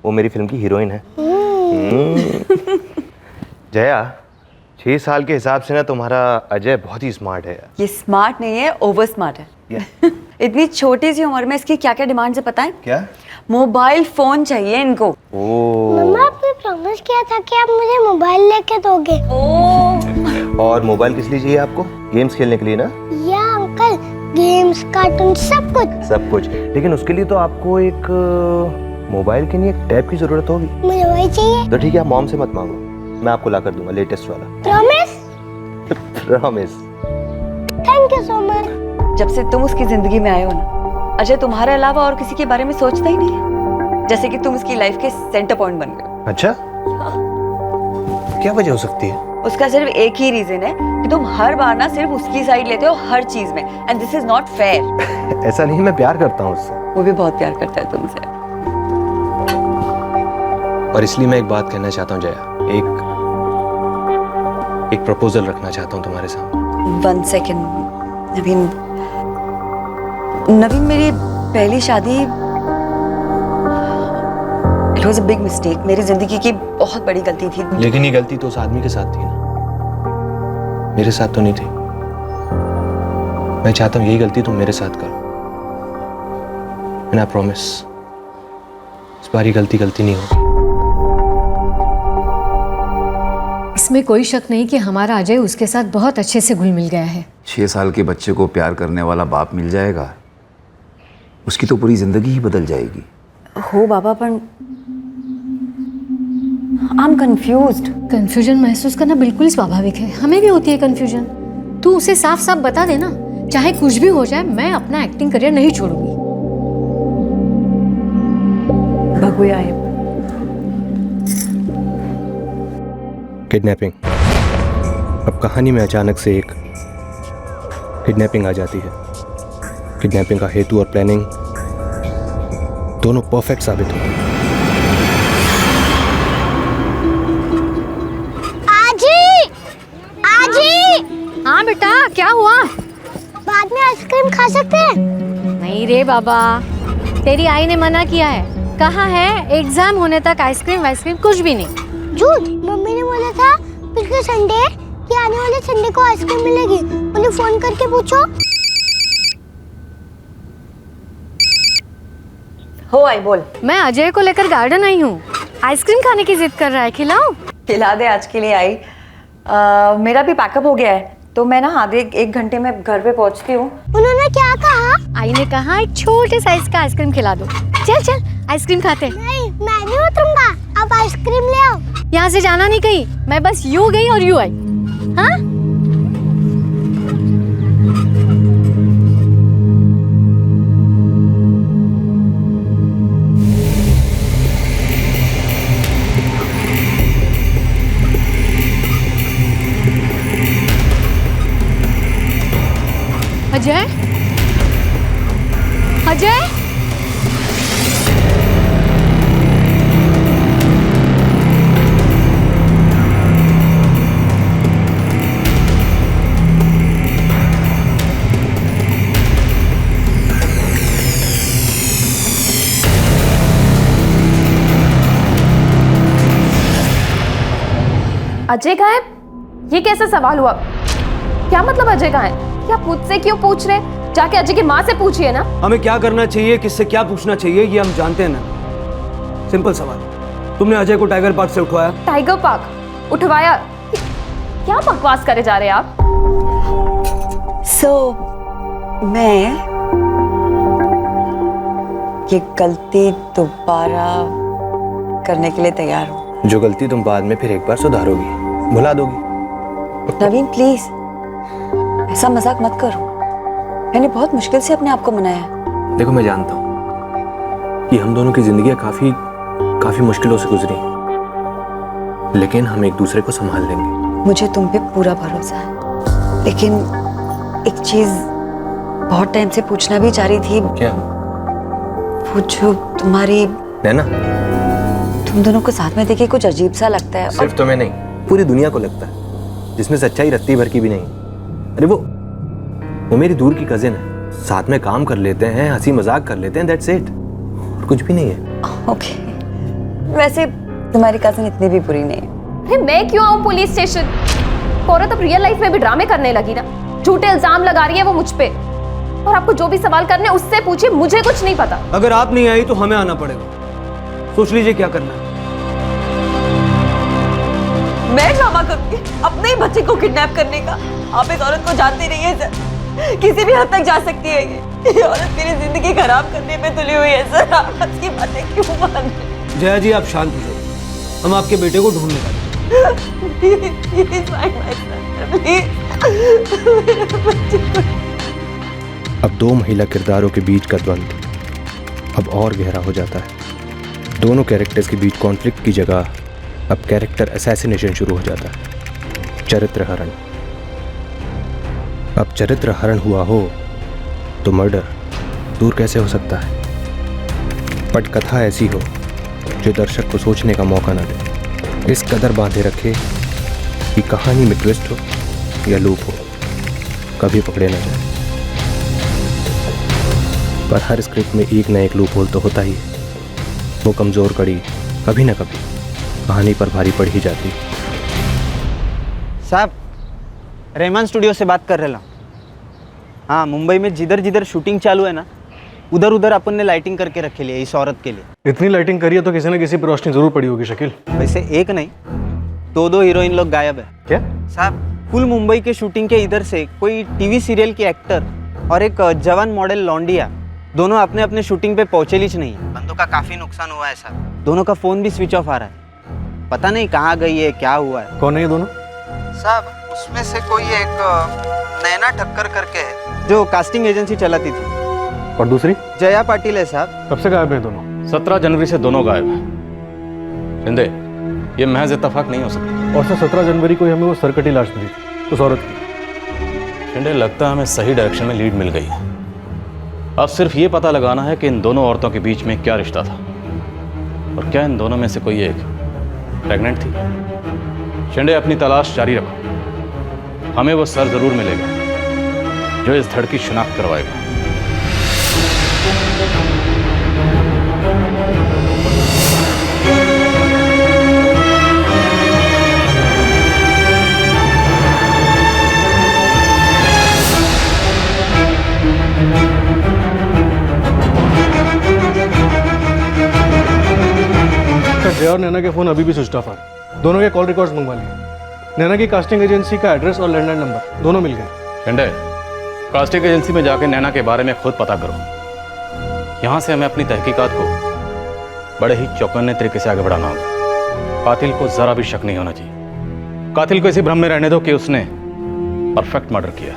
वो मेरी फिल्म की हीरोइन है। जया, 6 साल के हिसाब से ना तुम्हारा अजय बहुत ही स्मार्ट है। ये स्मार्ट नहीं है, ओवर स्मार्ट है। इतनी छोटी सी उम्र में इसकी क्या क्या डिमांड्स है पता है? क्या? मोबाइल फोन चाहिए इनको। मम्मा आपने प्रॉमिस किया था कि आप मुझे मोबाइल लेके दोगे। और मोबाइल किस लिए चाहिए आपको? गेम्स खेलने के लिए ना? या अंकल, गेम्स, कार्टून, सब कुछ। सब कुछ, लेकिन उसके लिए तो आपको एक मोबाइल के लिए एक टैब की जरूरत होगी। मुझे वही चाहिए। तो ठीक है, आप मॉम से मत मांगो, मैं आपको ला कर दूंगा लेटेस्ट वाला। Promise? Promise. Thank you so much. जब से तुम उसकी जिंदगी में आए हो ना, अजय तुम्हारे अलावा और किसी के बारे में सोचता ही नहीं है। जैसे कि तुम उसकी लाइफ के सेंटर पॉइंट बन गए। अच्छा, क्या वजह हो सकती है? उसका सिर्फ एक ही रीजन है कि तुम हर बार ना सिर्फ उसकी साइड लेते हो हर चीज में, and this is not fair. ऐसा नहीं, मैं प्यार करता हूँ उससे। वो भी बहुत प्यार करता है तुमसे। और इसलिए मैं एक बात कहना चाहता हूँ जया, एक प्रपोजल रखना चाहता हूँ तुम्हारे सामने। 1 सेकेंड। नवीन, मेरी पहली शादी it was a big mistake. मेरी जिंदगी की बहुत बड़ी गलती थी। लेकिन ये गलती तो उस आदमी के साथ थी ना, मेरे साथ तो नहीं थी। मैं चाहता हूँ यही गलती तुम मेरे साथ करो, एंड आई प्रॉमिस इस बार ये गलती नहीं होगी। इसमें कोई शक नहीं कि हमारा अजय उसके साथ बहुत अच्छे से घुल मिल गया है। 6 साल के बच्चे को प्यार करने वाला बाप मिल जाएगा, उसकी तो पूरी जिंदगी ही बदल जाएगी। हो बाबा, पर आई एम कंफ्यूज्ड। कंफ्यूजन महसूस करना बिल्कुल स्वाभाविक है, हमें भी होती है कंफ्यूजन। तू उसे साफ साफ बता देना, चाहे कुछ भी हो जाए, मैं अपना एक्टिंग करियर नहीं छोड़ूंगी। भगुया किडनैपिंग। अब कहानी में अचानक से एक किडनैपिंग आ जाती है। किडनैपिंग का हेतु और प्लानिंग दोनों परफेक्ट साबित होते हैं। आजी! हाँ बेटा, क्या हुआ? बाद में आइसक्रीम खा सकते हैं? नहीं रे बाबा, तेरी आई ने मना किया है। कहा है एग्जाम होने तक आइसक्रीम वाइसक्रीम कुछ भी नहीं। झूठ। मम्मी ने बोला था पिछले संडे कि आने वाले संडे को आइसक्रीम मिलेगी। उन्हें फोन करके पूछो। हो आई बोल। मैं अजय को लेकर गार्डन आई हूँ। आइसक्रीम खाने की जिद कर रहा है, खिलाऊं? खिला दे, आज के लिए आई। मेरा भी पैकअप हो गया है, तो मैं ना आधे 1 घंटे में घर पे पहुंचती हूँ। उन्होंने क्या कहा? आई ने कहा एक छोटे साइज का आइसक्रीम खिला दो। चल चल आइसक्रीम खाते। नहीं, मैं नहीं उतरूंगा। आप आइसक्रीम ले आओ। यहाँ से जाना नहीं कहीं, मैं बस यूं गई और यूं आई। हाँ? अजय, अजय, अजय कहाँ है? ये कैसा सवाल हुआ? क्या मतलब अजय कहाँ है? क्या मुझसे क्यों पूछ रहे? जाके अजय की माँ से पूछिए ना। हमें क्या करना चाहिए, किससे क्या पूछना चाहिए, ये हम जानते हैं ना। सिंपल सवाल, तुमने अजय को टाइगर पार्क से उठवाया? Tiger park उठवाया? क्या बकवास करे जा रहे हैं आप? मैं ये गलती दोबारा करने के लिए तैयार हूँ। जो गलती तुम बाद में फिर एक बार सुधारोगी, भुला दोगी। नवीन प्लीज ऐसा मजाक मत करो, मैंने बहुत मुश्किल से अपने आप को मनाया। देखो मैं जानता हूँ कि हम दोनों की जिंदगियां काफी मुश्किलों से गुजरी, लेकिन हम एक दूसरे को संभाल लेंगे। मुझे तुम पे पूरा भरोसा है, लेकिन एक चीज बहुत टाइम से पूछना भी चाह रही थी। क्या? वो जो तुम्हारी नैना, तुम दोनों को साथ में देखे कुछ अजीब सा लगता है। सिर्फ तुम्हें नहीं, पूरी दुनिया को लगता है, जिसमें सच्चाई रत्ती भर की भी नहीं। अरे वो मेरी दूर की कजिन है, साथ में काम कर लेते हैं, हंसी मजाक कर लेते हैं, दैट्स इट, और कुछ भी नहीं है। ओके, वैसे तुम्हारी कजिन इतनी भी बुरी नहीं है। अरे मैं क्यों आऊँ पुलिस स्टेशन? औरत अब रियल लाइफ में भी ड्रामे करने लगी ना, झूठे इल्जाम लगा रही है वो मुझ पे। और आपको जो भी सवाल करने उससे पूछिए, मुझे कुछ नहीं पता। अगर आप नहीं आई तो हमें आना पड़ेगा, सोच लीजिए क्या करना है। मैं ड्रामा करूंगी अपने ही बच्चे को किडनैप करने का? आप इस औरत को जानते नहीं है सर, किसी भी हद तक जा सकती है ये औरत मेरी जिंदगी खराब करने पे तुली हुई है सर। आप उसकी बातें क्यों मान रहे हैं? जया जी आप शांत हो जाइए, हम आपके बेटे को ढूंढ निकालेंगे। अब दो महिला किरदारों के बीच का द्वंद्व अब और गहरा हो जाता है। दोनों कैरेक्टर्स के बीच कॉन्फ्लिक्ट की जगह अब कैरेक्टर असैसिनेशन शुरू हो जाता है, चरित्र हरण। अब चरित्र हरण हुआ हो तो मर्डर दूर कैसे हो सकता है? पटकथा ऐसी हो जो दर्शक को सोचने का मौका ना दे, इस कदर बांधे रखे कि कहानी में ट्विस्ट हो या लूप हो, कभी पकड़े ना जाए। पर हर स्क्रिप्ट में एक न एक लूप होल तो होता ही है, वो कमजोर कड़ी कभी ना कभी कहानी पर भारी पड़ ही जाती। साहब, रहमान स्टूडियो से बात कर रहा हूँ। हाँ, मुंबई में जिधर जिधर शूटिंग चालू है ना, उधर उधर अपन ने लाइटिंग करके रखे लिए इस औरत के लिए। इतनी लाइटिंग करी है तो किसी न किसी पर रोशनी जरूर पड़ी होगी शकील। वैसे एक नहीं, दो हीरोइन लोग गायब है। क्या साहब? फुल मुंबई के शूटिंग के इधर से कोई टीवी सीरियल की एक्टर और एक जवान मॉडल लौंडिया, दोनों अपने अपने शूटिंग पे पहुंचे नहीं है। बंदों का काफी नुकसान हुआ है साहब, दोनों का फोन भी स्विच ऑफ आ रहा है, पता नहीं कहाँ गई है, क्या हुआ है। कौन है ये दोनों? साहब उसमें से कोई एक नैना ठक्कर करके है, जो कास्टिंग एजेंसी चलाती थी। और दूसरी? जया पाटिल है साहब। कब से गायब हैं दोनों? 17 जनवरी से दोनों गायब हैं। शिंदे, ये महज इत्तेफाक नहीं हो सकता। और 17 जनवरी को हमें वो सरकटी लाश मिली थी उस औरत की। शिंदे, लगता है हमें सही डायरेक्शन में लीड मिल गई है। अब सिर्फ ये पता लगाना है कि इन दोनों औरतों के बीच में क्या रिश्ता था, और क्या इन दोनों में से कोई एक प्रेग्नेंट थी। शिंदे, अपनी तलाश जारी रखो, हमें वो सर जरूर मिलेगा जो इस धड़ की शिनाख्त करवाएगा। जया और नैना के फोन अभी भी स्विच ऑफ है। दोनों के कॉल रिकॉर्ड्स मंगवा लिए। नैना की कास्टिंग एजेंसी का एड्रेस और लैंडलाइन नंबर दोनों मिल गए। शिंदे, कास्टिंग एजेंसी में जाके नैना के बारे में खुद पता करो। यहाँ से हमें अपनी तहकीकात को बड़े ही चौकन्ने तरीके से आगे बढ़ाना होगा। कातिल को जरा भी शक नहीं होना चाहिए। कातिल को इसी भ्रम में रहने दो कि उसने परफेक्ट मर्डर किया।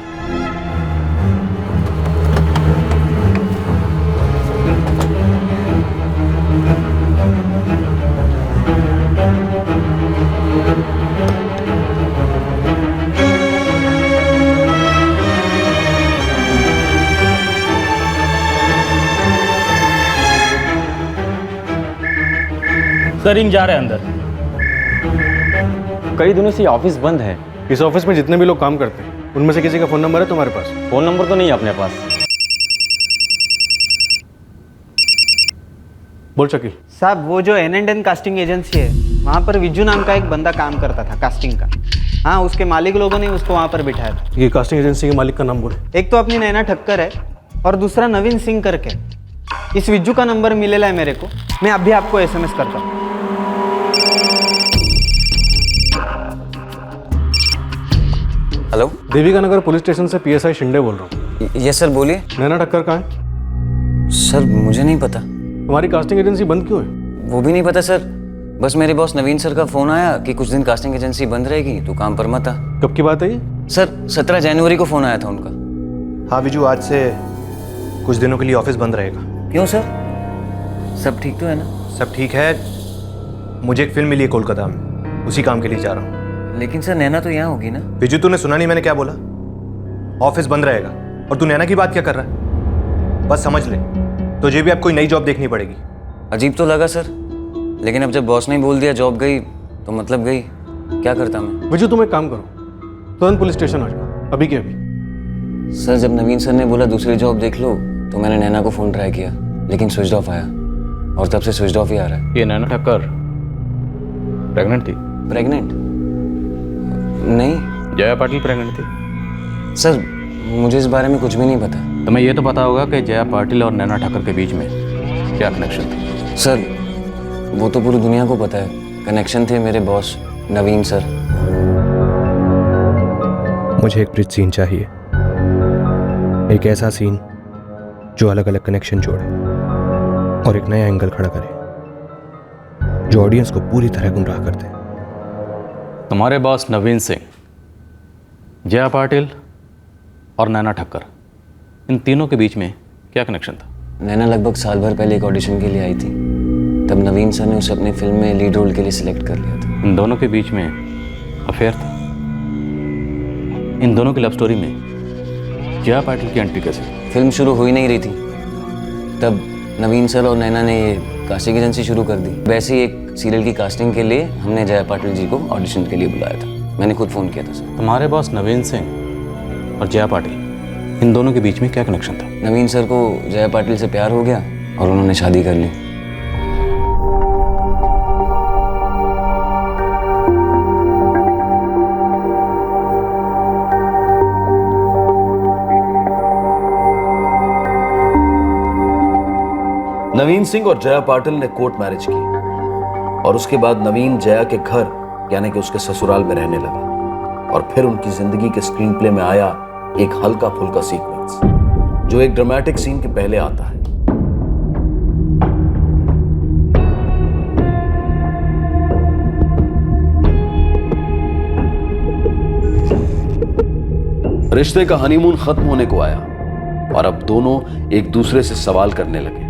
सर रिंग जा रहे हैं अंदर। कई दिनों से ये ऑफिस बंद है। इस ऑफिस में जितने भी लोग काम करते हैं उनमें से किसी का फ़ोन नंबर है तुम्हारे पास? फ़ोन नंबर तो नहीं है अपने पास। बोल शकील। साहब वो जो N&N कास्टिंग एजेंसी है वहाँ पर विजू नाम का एक बंदा काम करता था कास्टिंग का। हाँ, उसके मालिक लोगों ने उसको वहाँ पर बिठाया था। ये कास्टिंग एजेंसी के मालिक का नाम बोले। एक तो अपनी नैना ठक्कर है और दूसरा नवीन सिंह करके। इस विज्जू का नंबर मिलेला है मेरे को, मैं अभी आपको SMS करता हूँ। हेलो, देविका नगर पुलिस स्टेशन से PSI शिंदे बोल रहा हूँ। यस सर, बोलिए। नैना ठक्कर कहाँ है? सर मुझे नहीं पता। तुम्हारी कास्टिंग एजेंसी बंद क्यों है? वो भी नहीं पता सर, बस मेरे बॉस नवीन सर का फोन आया कि कुछ दिन कास्टिंग एजेंसी बंद रहेगी तो काम पर मत आ। कब की बात है ये? सर 17 जनवरी को फोन आया था उनका। हाँ विजू, आज से कुछ दिनों के लिए ऑफिस बंद रहेगा। क्यों सर, सब ठीक तो है ना? सब ठीक है, मुझे एक फिल्म मिली है कोलकाता में, उसी काम के लिए जा रहा हूँ। लेकिन सर नैना तो यहाँ होगी ना? विजू तूने सुना नहीं मैंने क्या बोला? ऑफिस बंद रहेगा और तू नैना की बात क्या कर रहा है? बस समझ ले, तुझे भी अब कोई नई जॉब देखनी पड़ेगी। अजीब तो लगा सर, लेकिन अब जब बॉस ने बोल दिया जॉब गई तो मतलब गई, क्या करता मैं? विजू तुम एक काम करो, तुरंत पुलिस स्टेशन आ जाओ, अभी के अभी। सर जब नवीन सर ने बोला दूसरी जॉब देख लो तो मैंने नैना को फ़ोन ट्राई किया लेकिन स्विच ऑफ आया और तब से स्विच ऑफ ही आ रहा है। ये नैना ठक्कर प्रेग्नेंट थी? प्रेग्नेंट? नहीं। जया पाटिल प्रेग्नेंट थी? सर मुझे इस बारे में कुछ भी नहीं पता। तुम्हें ये तो पता होगा कि जया पाटिल और नैना ठक्कर के बीच में क्या कनेक्शन था? सर वो तो पूरी दुनिया को पता है, कनेक्शन थे मेरे बॉस नवीन सर। मुझे एक ब्रिज सीन चाहिए, एक ऐसा सीन जो अलग अलग कनेक्शन जोड़े और एक नया एंगल खड़ा करे जो ऑडियंस को पूरी तरह गुमराह कर दे। तुम्हारे बॉस नवीन सिंह, जया पाटिल और नैना ठक्कर, इन तीनों के बीच में क्या कनेक्शन था? नैना लगभग साल भर पहले एक ऑडिशन के लिए आई थी, तब नवीन सर ने उसे अपनी फिल्म में लीड रोल के लिए सिलेक्ट कर लिया था। इन दोनों के बीच में अफेयर था? इन दोनों की लव स्टोरी में जया पाटिल की एंट्री कैसे? फिल्म शुरू हो ही नहीं रही थी तब नवीन सर और नैना ने ये कास्टिंग एजेंसी शुरू कर दी। वैसे ही एक सीरियल की कास्टिंग के लिए हमने जया पाटिल जी को ऑडिशन के लिए बुलाया था, मैंने खुद फ़ोन किया था सर। तुम्हारे बॉस नवीन सिंह और जया पाटिल, इन दोनों के बीच में क्या कनेक्शन था? नवीन सर को जया पाटिल से प्यार हो गया और उन्होंने शादी कर ली। नवीन सिंह और जया पाटिल ने कोर्ट मैरिज की और उसके बाद नवीन जया के घर यानी कि उसके ससुराल में रहने लगा और फिर उनकी जिंदगी के स्क्रीन प्ले में आया एक हल्का फुल्का सीक्वेंस जो एक ड्रामेटिक सीन के पहले आता है। रिश्ते का हनीमून खत्म होने को आया और अब दोनों एक दूसरे से सवाल करने लगे,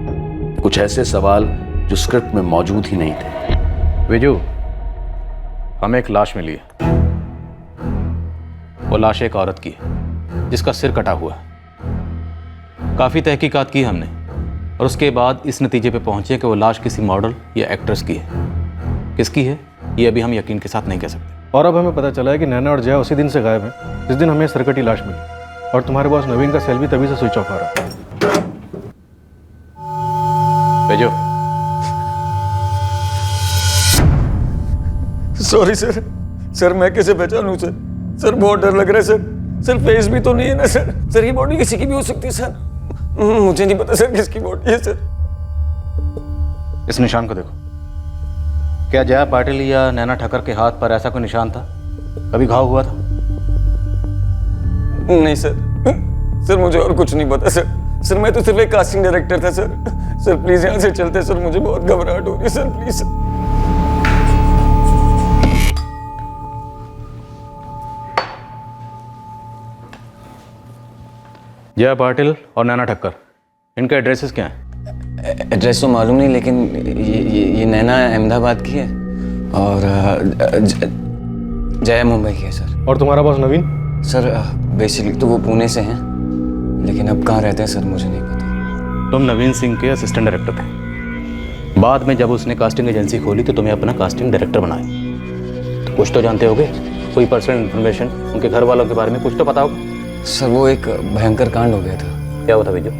कुछ ऐसे सवाल जो स्क्रिप्ट में मौजूद ही नहीं थे। विजू, हमें एक लाश मिली है। वो लाश एक औरत की है जिसका सिर कटा हुआ है। काफ़ी तहकीकात की हमने और उसके बाद इस नतीजे पे पहुंचे कि वो लाश किसी मॉडल या एक्ट्रेस की है। किसकी है ये अभी हम यकीन के साथ नहीं कह सकते। और अब हमें पता चला है कि नैना और जया उसी दिन से गायब हैं जिस दिन हमें सरकटी लाश मिली और तुम्हारे बॉस नवीन का सेल भी तभी से स्विच ऑफ आ रहा है। भेजो। सॉरी सर, सर मैं कैसे पहचानूं सर? सर बहुत डर लग रहा है सर। सर फेस भी तो नहीं है ना सर? सर ये बॉडी किसी की भी हो सकती है सर, मुझे नहीं पता सर किसकी बॉडी है सर। इस निशान को देखो, क्या जया पाटिल या नैना ठक्कर के हाथ पर ऐसा कोई निशान था? कभी घाव हुआ था? नहीं सर, सर मुझे और कुछ नहीं पता सर। सर मैं तो सिर्फ एक कास्टिंग डायरेक्टर था सर। सर प्लीज यहाँ से चलते सर, मुझे बहुत घबराहट हो रही है sir, please sir. Jaya Patil और नैना ठक्कर, इनके एड्रेसेस क्या हैं? एड्रेस तो मालूम नहीं, लेकिन ये नैना अहमदाबाद की है और जया मुंबई की है सर। और तुम्हारा बॉस नवीन? सर बेसिकली तो वो पुणे से हैं, लेकिन अब कहाँ रहते हैं सर मुझे नहीं पता। तुम नवीन सिंह के असिस्टेंट डायरेक्टर थे, बाद में जब उसने कास्टिंग एजेंसी खोली तो तुम्हें अपना कास्टिंग डायरेक्टर बनाया। तो कुछ तो जानते होगे, कोई पर्सनल इन्फॉर्मेशन उनके घर वालों के बारे में कुछ तो पता होगा। सर वो एक भयंकर कांड हो गया था। क्या हुआ था बीजू?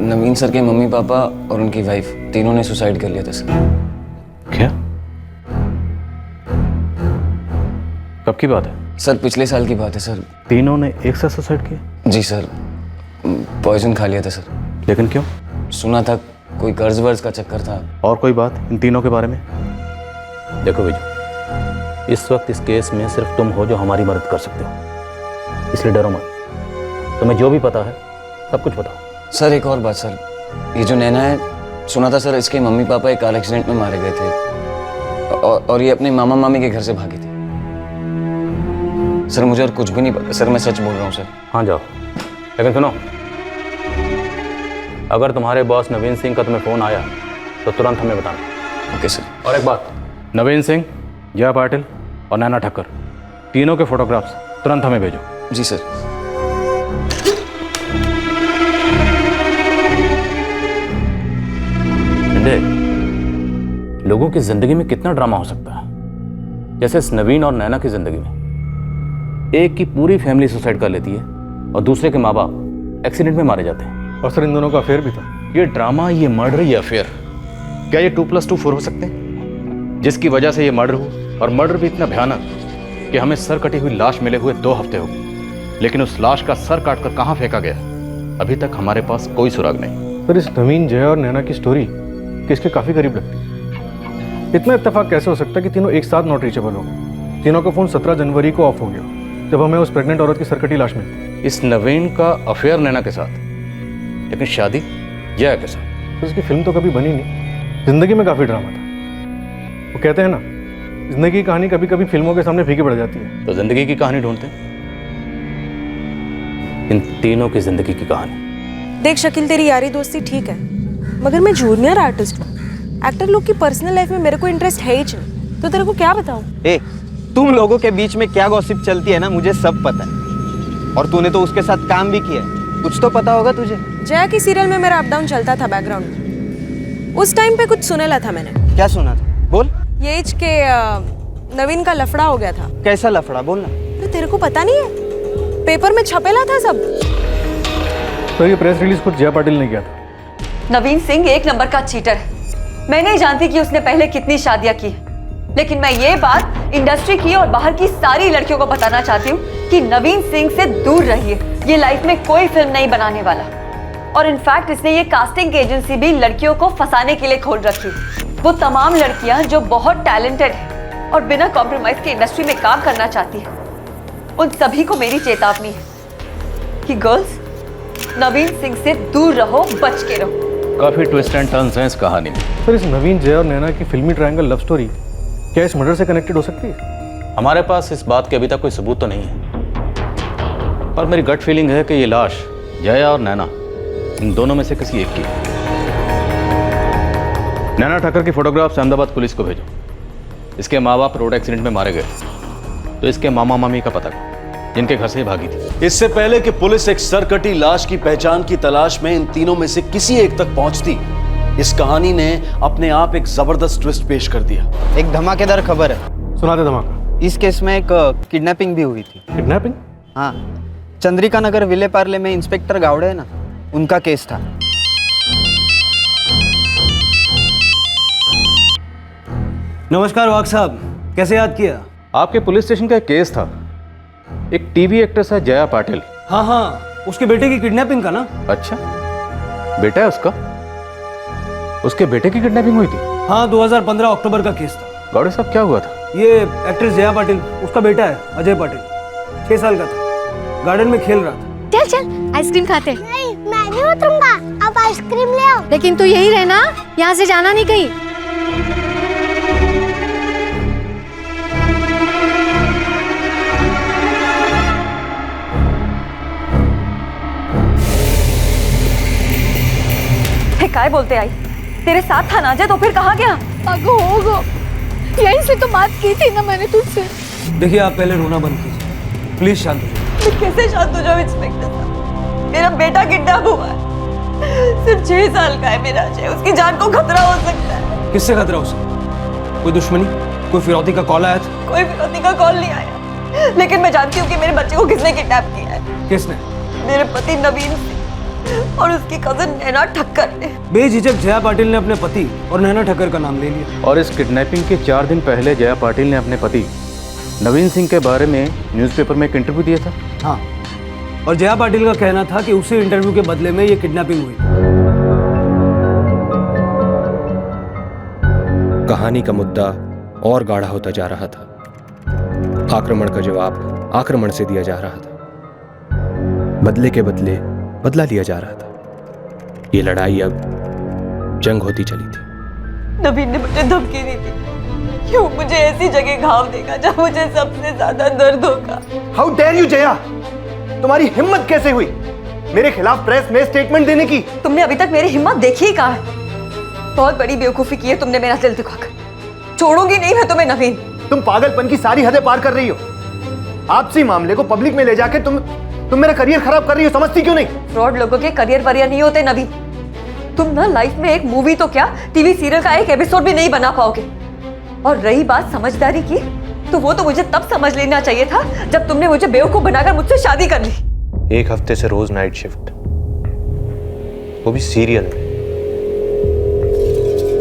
नवीन सर के मम्मी पापा और उनकी वाइफ तीनों ने सुसाइड कर लिया था सर। क्या? कब की बात है? सर पिछले साल की बात है सर। तीनों ने एक साथ सुसाइड किया? जी सर, पॉइजन खा लिया था सर। लेकिन क्यों? सुना था कोई कर्ज वर्ज का चक्कर था। और कोई बात इन तीनों के बारे में? देखो बीजू, इस वक्त इस केस में सिर्फ तुम हो जो हमारी मदद कर सकते हो, इसलिए डरो मत। तुम्हें जो भी पता है सब कुछ बताओ। सर एक और बात सर, ये जो नैना है, सुना था सर इसके मम्मी पापा एक कार एक्सीडेंट में मारे गए थे और ये अपने मामा मामी के घर से भागी थी। सर मुझे और कुछ भी नहीं पता सर, मैं सच बोल रहा हूँ सर। हाँ जाओ, लेकिन सुनो, अगर तुम्हारे बॉस नवीन सिंह का तुम्हें फ़ोन आया तो तुरंत हमें बताना। Okay sir. और एक बात, नवीन सिंह, जया पाटिल और नैना ठक्कर तीनों के फोटोग्राफ्स तुरंत हमें भेजो। जी सर। लोगों की जिंदगी में कितना ड्रामा हो सकता है। जैसे इस नवीन और नैना की जिंदगी में एक की पूरी फैमिली सुसाइड कर लेती है और दूसरे के माँ बाप एक्सीडेंट में मारे जाते हैं। और सर इन दोनों का अफेयर भी था। ये ड्रामा, ये मर्डर, ये अफेयर, क्या ये 2+2 4 हो सकते हैं? जिसकी वजह से ये मर्डर हुआ, और मर्डर भी इतना भयानक कि हमें सर कटी हुई लाश मिले हुए 2 हफ्ते हो गए, लेकिन उस लाश का सर काटकर कहाँ फेंका गया अभी तक हमारे पास कोई सुराग नहीं। सर इस नवीन, जया और नैना की स्टोरी किसके काफ़ी करीब लगती है। इतना इत्तेफाक कैसे हो सकता है कि तीनों एक साथ नॉट रीचेबल हो गए। तीनों का फ़ोन 17 जनवरी को ऑफ हो गया जब हमें उस प्रेग्नेंट औरत की सरकटी लाश मिली। इस नवीन का अफेयर नैना के साथ, लेकिन शादी जया के साथ। तो उसकी फिल्म तो कभी बनी नहीं। जिंदगी में काफ़ी ड्रामा था। वो कहते हैं ना, जिंदगी की कहानी कभी कभी फिल्मों के सामने फीकी पड़ जाती है। तो जिंदगी की कहानी ढूंढते हैं, इन तीनों की जिंदगी की कहानी। देख शकील, तेरी यारी दोस्ती ठीक है, मगर मैं जूनियर आर्टिस्ट हूँ। एक्टर लोग की पर्सनल लाइफ में मेरे को इंटरेस्ट है ही नहीं, तो तेरे को क्या बताऊँ। ए, तुम लोगों के बीच में क्या गॉसिप चलती है ना, मुझे सब पता है। और तूने तो उसके साथ काम भी किया है, कुछ तो पता होगा तुझे। जया की सीरियल में मेरा अप डाउन चलता था बैकग्राउंड में। उस टाइम पे कुछ सुनेला था मैंने। क्या सुना था? बोल। ये के नवीन का लफड़ा हो गया था। कैसा लफड़ा, बोलना। अरे तेरे को पता नहीं है, पेपर में छपेला था सब। तो ये प्रेस रिलीज खुद जया पाटिल ने किया था। नवीन सिंह एक नंबर का चीटर है। मैं नहीं जानती कि उसने पहले कितनी शादियां की, लेकिन मैं ये बात इंडस्ट्री की और बाहर की सारी लड़कियों को बताना चाहती हूँ कि नवीन सिंह से दूर रहिए। ये लाइफ में कोई फिल्म नहीं बनाने वाला, और इनफैक्ट इसने ये कास्टिंग एजेंसी भी लड़कियों को फंसाने के लिए खोल रखी। वो तमाम लड़कियां जो बहुत टैलेंटेड है और बिना कॉम्प्रोमाइज के इंडस्ट्री में काम करना चाहती है, उन सभी को मेरी चेतावनी है कि गर्ल्स, नवीन सिंह से दूर रहो, बच के रहो। काफी ट्विस्ट एंड टर्न्स हैं इस कहानी में। सर इस नवीन, जया और नैना की फिल्मी ट्रायंगल लव स्टोरी क्या इस मर्डर से कनेक्टेड हो सकती है? हमारे पास इस बात के अभी तक कोई सबूत तो नहीं है, पर मेरी गट फीलिंग है कि ये लाश जया और नैना, इन दोनों में से किसी एक की है। नैना ठाकर की फोटोग्राफ्स अहमदाबाद पुलिस को भेजो। इसके माँ बाप रोड एक्सीडेंट में मारे गए, तो इसके मामा मामी का पता जिनके घर से ही भागी थी। इससे पहले कि पुलिस एक सरकटी लाश की पहचान की तलाश में इन तीनों में से किसी एक तक पहुंचती, इस कहानी ने अपने आप एक जबरदस्त ट्विस्ट पेश कर दिया। एक धमाकेदार खबर है। सुना दे धमाका। इस केस में एक किडनैपिंग भी हुई थी। किडनैपिंग? हाँ, चंद्रिका नगर विले पार्ले में इंस्पेक्टर गावड़े है ना, उनका केस था। नमस्कार वाघ साहब, कैसे याद किया? आपके पुलिस स्टेशन का एक केस था, एक टीवी एक्ट्रेस है जया पाटिल। हाँ हाँ, उसके बेटे की किडनैपिंग का ना। अच्छा, बेटा है उसका? उसके बेटे की किडनैपिंग हुई थी? हाँ, 2015 अक्टूबर का केस था। गौड़े साहब क्या हुआ था? ये एक्ट्रेस जया पाटिल, उसका बेटा है अजय पाटिल, 6 साल का था, गार्डन में खेल रहा था। चल चल आइसक्रीम खाते। नहीं, मैं नहीं उतरूंगा, आप आइसक्रीम ले आओ। लेकिन तू यही रहना, यहाँ से जाना नहीं कहीं। काय बोलते आई? तेरे साथ था ना अजय, तो फिर कहाँ गया? होगो, यहीं से तो बात की थी ना मैंने तुझसे। देखिए आप पहले रोना बंद कीजिए, प्लीज शांत हो जाइए। मैं कैसे शांत हो जाऊं इंस्पेक्टर साहब? मेरा बेटा किडनैप हुआ है, सिर्फ 6 साल का है मेरा अजय, उसकी जान को खतरा हो सकता है। किससे खतरा उसे? कोई दुश्मनी, कोई फिरौती का कॉल आया था? कोई फिरौती का कॉल नहीं आया, लेकिन मैं जानती हूँ कि मेरे बच्चे को किसने किडनैप किया है। किसने? मेरे पति नवीन सिंह और उसकी कजन नैना ठक्कर ने। बेझिझक जया पाटिल ने अपने पति और नैना ठक्कर का नाम ले लिया। और इस किडनैपिंग के 4 दिन पहले जया पाटिल ने अपने पति नवीन सिंह के बारे में न्यूज़पेपर में एक इंटरव्यू दिया था। हाँ, और जया पाटिल का कहना था कि उसी इंटरव्यू के बदले में ये किडनैपिंग हुई। कहानी का मुद्दा और गाढ़ा होता जा रहा था। आक्रमण का जवाब आक्रमण से दिया जा रहा था। बदले के बदले बदला लिया जा रहा था। ये लड़ाई अब जंग होती चली थी। नवीन ने मुझे धमकी दी थी कि वो मुझे ऐसी जगह घाव देगा जहाँ मुझे सबसे ज्यादा दर्द होगा। हाउ डेयर यू जया, तुम्हारी हिम्मत कैसे हुई मेरे खिलाफ प्रेस में स्टेटमेंट देने की? तुमने अभी तक मेरी हिम्मत देखी ही कहाँ है? बहुत बड़ी बेवकूफी की है तुमने मेरा दिल दुखाकर। छोड़ूंगी नहीं मैं तुम्हें नवीन। तुम पागलपन की सारी हदें पार कर रही हो। आपसी मामले को पब्लिक में ले जाके तुम मेरा करियर खराब कर रही हो, समझती क्यों नहीं? फ्रॉड लोगों के करियर वरियर नहीं होते नवीन। तुम ना लाइफ में एक मूवी तो क्या, टीवी सीरियल का एक एपिसोड भी नहीं बना पाओगे। और रही बात समझदारी की, तो वो तो मुझे तब समझ लेना चाहिए था जब तुमने मुझे बेवकूफ बनाकर मुझसे शादी कर ली। 1 हफ्ते से रोज नाइट शिफ्ट, वो भी सीरियल में।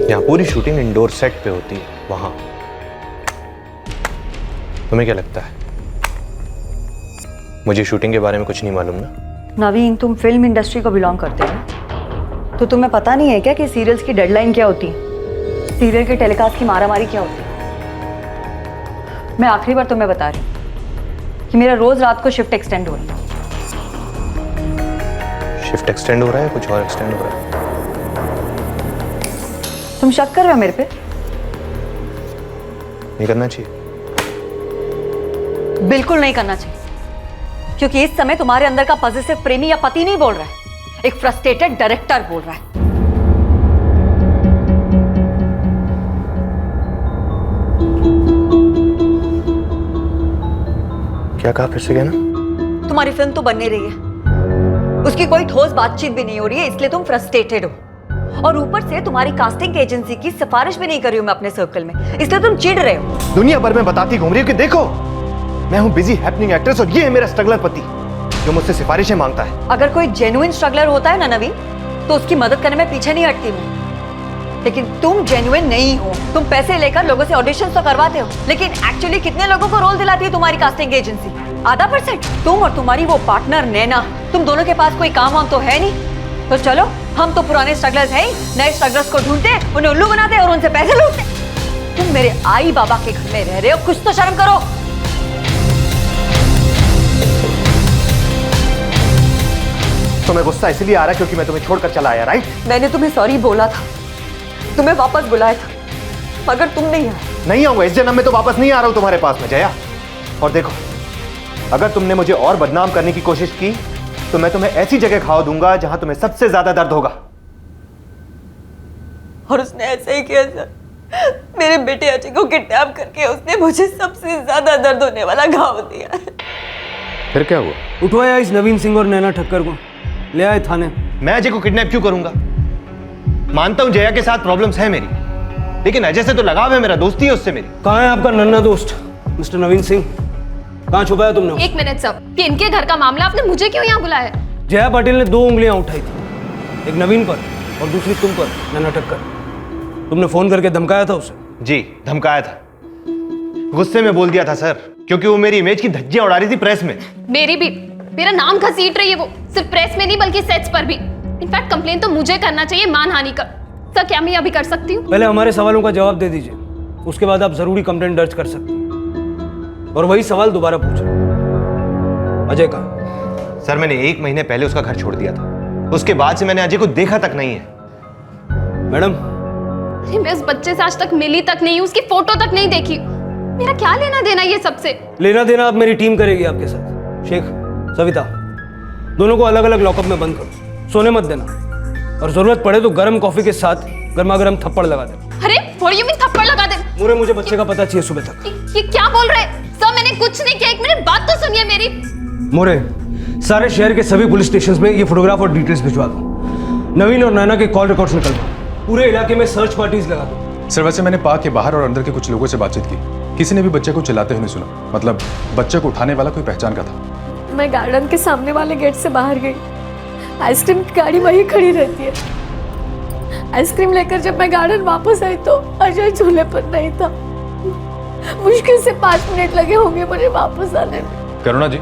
यहाँ पूरी शूटिंग इंडोर सेट पे होती है, वहां। तुम्हें क्या लगता है मुझे शूटिंग के बारे में कुछ नहीं मालूम ना? नवीन, तुम फिल्म इंडस्ट्री को बिलोंग करते हो, तो तुम्हें पता नहीं है क्या कि सीरियल्स की डेडलाइन क्या होती है, सीरियल के टेलीकास्ट की मारामारी क्या होती है? मैं आखिरी बार तुम्हें बता रही हूँ कि मेरा रोज रात को शिफ्ट एक्सटेंड हो रही है। शिफ्ट एक्सटेंड हो रहा है, कुछ और एक्सटेंड हो रहा है? तुम शक कर रहे हो मेरे पे? नहीं करना चाहिए। बिल्कुल नहीं करना चाहिए, क्योंकि इस समय तुम्हारे अंदर का पॉजिटिव प्रेमी या पति नहीं बोल रहा है, एक फ्रस्ट्रेटेड डायरेक्टर बोल रहा है। क्या कहा, फिर से कहना? तुम्हारी फिल्म तो बन नहीं रही है, उसकी कोई ठोस बातचीत भी नहीं हो रही है, इसलिए तुम फ्रस्ट्रेटेड हो। और ऊपर से तुम्हारी कास्टिंग एजेंसी की सिफारिश भी नहीं कर रही हूं मैं अपने सर्कल में, इसलिए तुम चिढ़ रहे हो। दुनिया भर में बताती घूम रही हूँ कि देखो मैं हूँ बिजी हैपनिंग एक्ट्रेस और ये है मेरा स्ट्रगलर पति जो मुझसे सिफारिशें मांगता है। अगर कोई जेन्युइन स्ट्रगलर होता है ना नवीन, तो उसकी मदद करने में पीछे नहीं हटती मैं। लेकिन तुम जेन्युइन नहीं हो। तुम पैसे लेकर लोगों से ऑडिशन तो करवाते हो, लेकिन एक्चुअली कितने लोगों को रोल दिलाती है तुम्हारी कास्टिंग एजेंसी? 0.5%। तुम और तुम्हारी वो पार्टनर नैना, तुम दोनों के पास कोई काम वाम तो है नहीं। तो चलो, हम तो पुराने स्ट्रगलर्स हैं ही, नए स्ट्रगलर्स को ढूंढते, उन्हें उल्लू बनाते और उनसे पैसे लूटते। तुम मेरे आई बाबा के घर में रह रहे हो, कुछ तो शर्म करो। तुम्हें गुस्सा इसलिए आ रहा है क्योंकि मैं तुम्हें छोड़कर चला आया, राइट? मैंने तुम्हें सॉरी बोला था, तुम्हें वापस बुलाया था, मगर तुम नहीं आए। नहीं आऊंगा, इस जन्म में तो वापस नहीं आ रहा हूं तुम्हारे पास में जया। और देखो, अगर तुमने मुझे और बदनाम करने की कोशिश की तो मैं तुम्हें ऐसी जगह खाओ दूंगा जहां तुम्हें सबसे ज्यादा दर्द होगा। और उसने ऐसे ही किया सर। मेरे बेटे अजय को किडनैप करके उसने मुझे सबसे ज्यादा दर्द होने वाला घाव दिया। फिर क्या हुआ? उठवाया इस नवीन सिंह और नैना ठक्कर को, ले आए थाने। मैं अजय को किडनैप क्यों करूंगा? मानता हूं जया के साथ प्रॉब्लम्स है मेरी, लेकिन अजय से तो लगाव है मेरा, दोस्ती है उससे मेरी। कहाँ है आपका नन्ना दोस्त मिस्टर नवीन सिंह? कहाँ छुपाया तुमने? 1 मिनट सर, कि इनके घर का मामला, आपने मुझे क्यों यहाँ बुलाया? जया पाटिल ने 2 उंगलियां उठाई थी, एक नवीन पर और दूसरी तुम पर, नैना ठक्कर। तुमने फोन करके धमकाया था उसे? जी, धमकाया था। गुस्से में बोल दिया था सर, क्योंकि वो मेरी इमेज की धज्जियां उड़ा रही थी प्रेस में। मेरी भी, मेरा नाम घसीट रही है वो, सिर्फ प्रेस में नहीं बल्कि सेट्स पर भी। इनफैक्ट कंप्लेन तो मुझे करना चाहिए मानहानि का। सर, क्या मैं अभी कर सकती हूँ? पहले हमारे सवालों का जवाब दे दीजिए, उसके बाद आप जरूरी कंप्लेंट दर्ज कर सकते हैं। और वही सवाल दोबारा पूछो, अजय का? सर, मैंने 1 महीने पहले उसका घर छोड़ दिया था, उसके बाद से मैंने अजय को देखा तक नहीं है। मैडम, मैं उस बच्चे से आज तक मिली तक नहीं हूँ, उसकी फोटो तक नहीं देखी। मेरा क्या लेना देना ये सबसे? लेना देना अब मेरी टीम करेगी आपके साथ। शेख, सविता, दोनों को अलग अलग लॉकअप में बंद करो, सोने मत देना, और जरूरत पड़े तो गर्म कॉफी के साथ गर्मा गर्म थप्पड़ लगा देना। अरे व्हाट डू यू मीन थप्पड़ लगा दे? मोरे, मुझे बच्चे का पता चाहिए सुबह तक। ये क्या बोल रहे हैं? सर, मैंने कुछ नहीं किया, 1 मिनट बात तो सुनिए मेरी। मोरे, सारे शहर के सभी पुलिस स्टेशंस में ये फोटोग्राफ और डिटेल्स भिजवा दो। नवीन और नैना के कॉल रिकॉर्ड्स निकलवा, पूरे इलाके में सर्च पार्टीज लगा दो। सर वैसे मैंने पार्क के बाहर और अंदर के कुछ लोगों से बातचीत की, किसी ने भी बच्चे को चिल्लाते हुए नहीं सुना। मतलब बच्चे को उठाने वाला कोई पहचान का था। मैं गार्डन के सामने वाले गेट से बाहर गई, आइसक्रीम की गाड़ी वहीं खड़ी रहती है। आइसक्रीम लेकर जब मैं गार्डन वापस आई तो अजय झूले पर नहीं था। मुश्किल से 5 मिनट लगे होंगे मुझे वापस आने में। करुणा जी,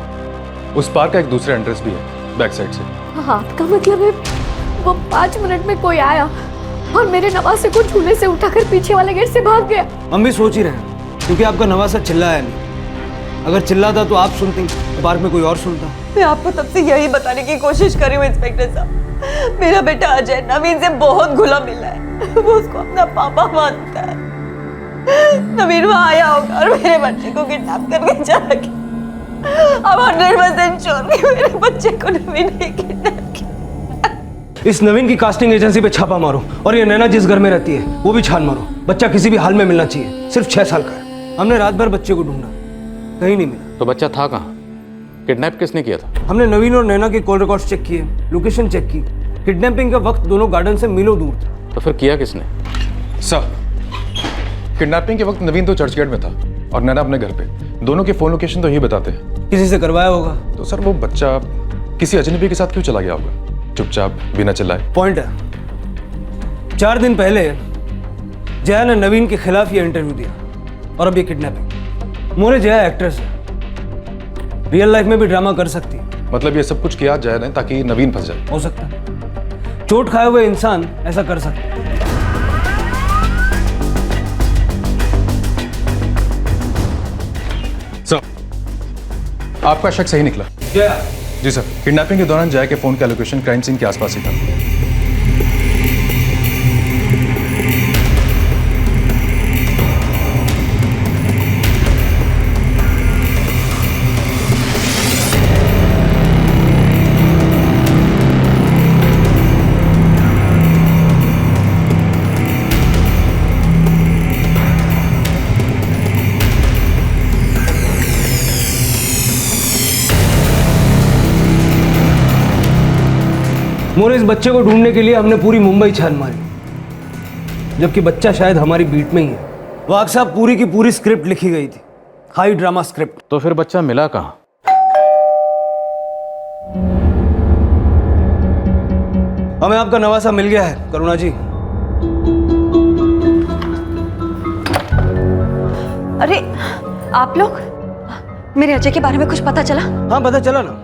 उस पार्क का एक दूसरा एंट्रेंस भी है, बैक साइड से। हाँ, आपका मतलब है वो 5 मिनट में कोई आया और मेरे नवासे को झूले से उठाकर पीछे वाले गेट से भाग गया। हम भी सोच ही रहे हैं, क्योंकि आपका नवासा चिल्लाया नहीं। अगर चिल्लाता तो आप सुनती, तो पार्क में कोई और सुनता। मैं आपको तब से यही बताने की कोशिश कर रही हूँ इंस्पेक्टर साहब, मेरा बेटा अजय नवीन से बहुत घुला मिला है। वो उसको अपना पापा मानता है। नवीन वहाँ आया होगा और मेरे बच्चे को किडनैप करके चला गया। अब 100% श्योर कि मेरे बच्चे को नवीन ने किडनैप किया। इस नवीन की कास्टिंग एजेंसी पे छापा मारो और ये नैना जिस घर में रहती है वो भी छान मारो। बच्चा किसी भी हाल में मिलना चाहिए। सिर्फ 6 साल का है। हमने रात भर बच्चे को ढूंढा, कहीं नहीं मिला। तो बच्चा था कहाँ? किडनैप किसने किया था? हमने नवीन और नैना के कॉल रिकॉर्ड्स चेक किए, लोकेशन चेक की। किडनैपिंग का वक्त दोनों गार्डन से मीलों दूर था। तो फिर किया किसने? सर, किडनैपिंग के वक्त नवीन तो चर्चगेट में था और नैना अपने घर पे। दोनों के फोन लोकेशन तो यही बताते हैं। किसी से करवाया होगा। तो सर वो बच्चा किसी अजनबी के साथ क्यों चला गया होगा, चुपचाप बिना चिल्लाए? पॉइंट है, 4 दिन पहले जया ने नवीन के खिलाफ ये इंटरव्यू दिया और अब ये किडनैपिंग। मोरे जया एक्ट्रेस है, रियल लाइफ में भी ड्रामा कर सकती है। मतलब ये सब कुछ किया जया ने ताकि नवीन फंस जाए? हो सकता है, चोट खाए हुए इंसान ऐसा कर सकता है। सर, आपका शक सही निकला। जया? जी सर, किडनैपिंग के दौरान जया के फोन का लोकेशन क्राइम सीन के आसपास ही था। मोरे, इस बच्चे को ढूंढने के लिए हमने पूरी मुंबई छान मारी, जबकि बच्चा शायद हमारी बीट में ही है। वाघ साहब, पूरी की पूरी स्क्रिप्ट लिखी गई थी, हाई ड्रामा स्क्रिप्ट। तो फिर बच्चा मिला कहाँ? हमें आपका नवासा मिल गया है करुणा जी। अरे आप लोग, मेरे अजय के बारे में कुछ पता चला? हाँ, पता चला ना।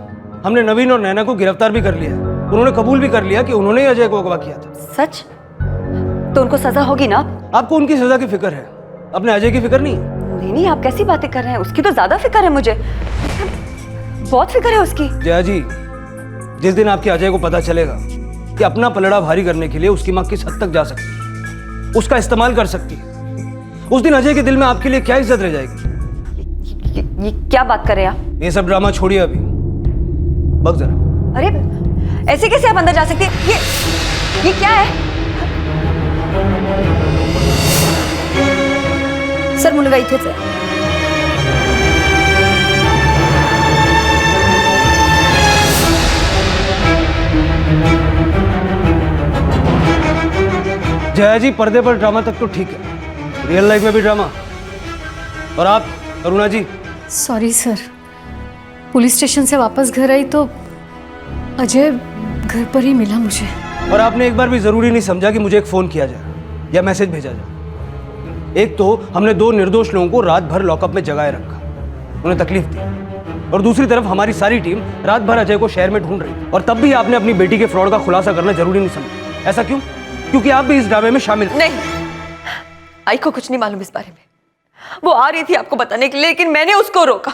हमने नवीन और नैना को गिरफ्तार भी कर लिया है। उन्होंने कबूल भी कर लिया कि उन्होंने ही अजय को अगवा किया था। सच? तो उनको सजा होगी ना? आपको उनकी सजा की फिक्र है, अपने अजय की फिक्र नहीं है? नहीं, आप कैसी बातें कर रहे हैं? उसकी तो ज्यादा फिक्र है मुझे, बहुत फिक्र है उसकी। जया जी, जिस दिन आपके अजय को पता चलेगा कि अपना पलड़ा भारी करने के लिए उसकी मां किस हद तक जा सकती है, उसका इस्तेमाल कर सकती है, उस दिन अजय के दिल में आपके लिए क्या इज्जत रह जाएगी? ये क्या बात कर रहे हैं आप? ये सब ड्रामा छोड़िए अभी, बक जरा। अरे ऐसे कैसे आप अंदर जा सकते हैं? ये क्या है? सर मुलगा इथेच आहे। जया जी, पर्दे पर ड्रामा तक तो ठीक है, रियल लाइफ में भी ड्रामा। और आप करुणा जी? सॉरी सर, पुलिस स्टेशन से वापस घर आई तो अजय घर पर ही मिला मुझे। और आपने एक बार भी जरूरी नहीं समझा कि मुझे एक फोन किया जाए या मैसेज भेजा जाए? एक तो हमने 2 निर्दोष लोगों को रात भर लॉकअप में जगाए रखा, उन्हें तकलीफ दी, और दूसरी तरफ हमारी सारी टीम रात भर अजय को शहर में ढूंढ रही, और तब भी आपने अपनी बेटी के फ्रॉड का खुलासा करना जरूरी नहीं समझा। ऐसा क्यों? क्योंकि आप भी इस ड्रामे में शामिल। नहीं, आई को कुछ नहीं मालूम इस बारे में। वो आ रही थी आपको बताने के लिए, लेकिन मैंने उसको रोका।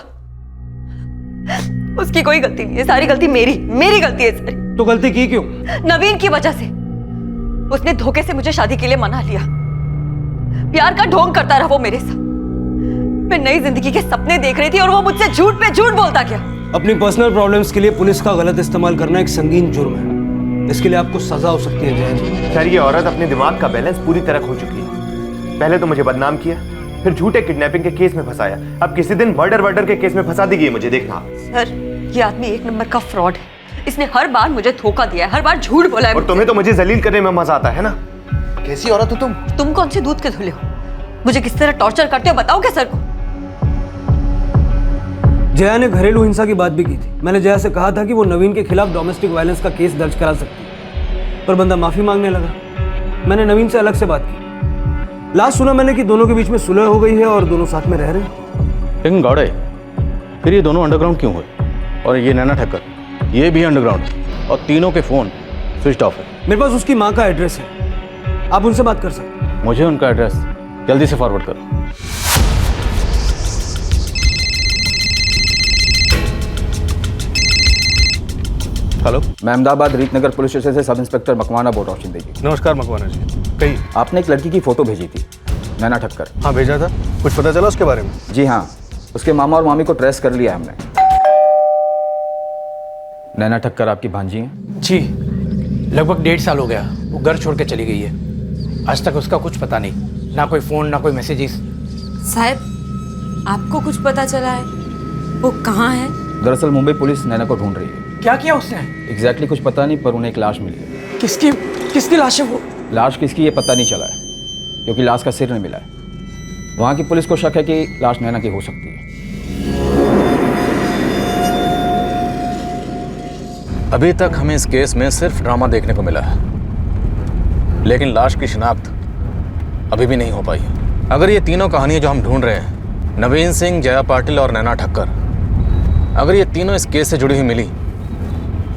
उसकी कोई गलती नहीं है, सारी गलती मेरी गलती है सारी। तो गलती की क्यों? नवीन की वजह से। उसने धोखे से मुझे शादी के लिए मना लिया, प्यार का ढोंग करता रहा वो मेरे साथ। मैं नई जिंदगी के सपने देख रही थी और वो मुझसे झूठ पे झूठ बोलता गया। अपनी पर्सनल प्रॉब्लम्स के लिए पुलिस का गलत इस्तेमाल करना एक संगीन जुर्म है, इसके लिए आपको सजा हो सकती है। जय सर, ये औरत अपने दिमाग का बैलेंस पूरी तरह खो चुकी है। पहले तो मुझे बदनाम किया, फिर झूठे किडनैपिंग के केस में फंसाया, अब किसी दिन मर्डर के केस में फंसा देगी मुझे, देखना। सर, ये आदमी 1 नंबर का फ्रॉड है। इसने हर बार मुझे धोखा दिया है, हर बार झूठ बोला है। और तुम्हें तो मुझे जलील करने में मजा आता है ना? कैसी औरत हो तुम? तुम कौन से दूध के धुले हो? मुझे किस तरह टॉर्चर करते हो बताओ क्या सर को? जया ने घरेलू हिंसा की बात भी की थी। मैंने जया से कहा था कि वो नवीन के खिलाफ डोमेस्टिक वायलेंस का केस दर्ज करा सकती है, पर बंदा माफी मांगने लगा। मैंने नवीन से अलग से बात की। लास्ट सुना मैंने कि दोनों के बीच में सुलह हो गई है और दोनों साथ में रह रहे हैं। लेकिन गौड़े, फिर ये दोनों अंडरग्राउंड क्यों हुए? और ये नैना ठक्कर, ये भी अंडरग्राउंड है और तीनों के फोन स्विच ऑफ है। मेरे पास उसकी माँ का एड्रेस है, आप उनसे बात कर सकते हैं। मुझे उनका एड्रेस जल्दी से फॉरवर्ड करो। हेलो, मैं अहमदाबाद रीतनगर पुलिस स्टेशन से सब इंस्पेक्टर मकवाना बोल रहा हूँ शिंदे जी। नमस्कार मकवाना जी, कहिए। आपने एक लड़की की फोटो भेजी थी, नैना ठक्कर। हाँ भेजा था, कुछ पता चला उसके बारे में? जी हाँ, उसके मामा और मामी को ट्रेस कर लिया हमने। नैना ठक्कर आपकी भांजी हैं? जी, लगभग 1.5 साल हो गया वो घर छोड़ के चली गई है। आज तक उसका कुछ पता नहीं, ना कोई फ़ोन ना कोई मैसेजेस। साहब, आपको कुछ पता चला है? वो कहाँ है? दरअसल मुंबई पुलिस नैना को ढूंढ रही है। क्या किया उसने? एग्जैक्टली कुछ पता नहीं, पर उन्हें एक लाश मिली है। किसकी लाश है वो? लाश किसकी ये पता नहीं चला है, क्योंकि लाश का सिर नहीं मिला है। वहाँ की पुलिस को शक है कि लाश नैना की हो सकती है। अभी तक हमें इस केस में सिर्फ ड्रामा देखने को मिला है, लेकिन लाश की शिनाख्त अभी भी नहीं हो पाई। अगर ये तीनों कहानियां जो हम ढूंढ रहे हैं, नवीन सिंह, जया पाटिल और नैना ठक्कर, अगर ये तीनों इस केस से जुड़ी हुई मिली,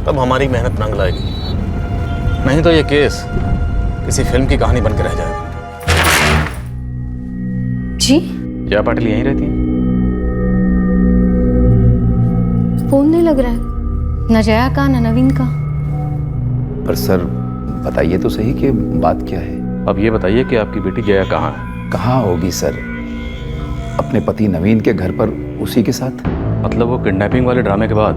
तब हमारी मेहनत रंग लाएगी। नहीं तो ये केस किसी फिल्म की कहानी बनकर रह जाएगा। जी? जया पाटिल यहीं रहती है? फोन नहीं लग रहा है, न जया का न नवीन का। पर सर बताइए तो सही कि बात क्या है। अब ये बताइए कि आपकी बेटी जया कहाँ है? कहाँ होगी सर, अपने पति नवीन के घर पर उसी के साथ। मतलब वो किडनैपिंग वाले ड्रामे के बाद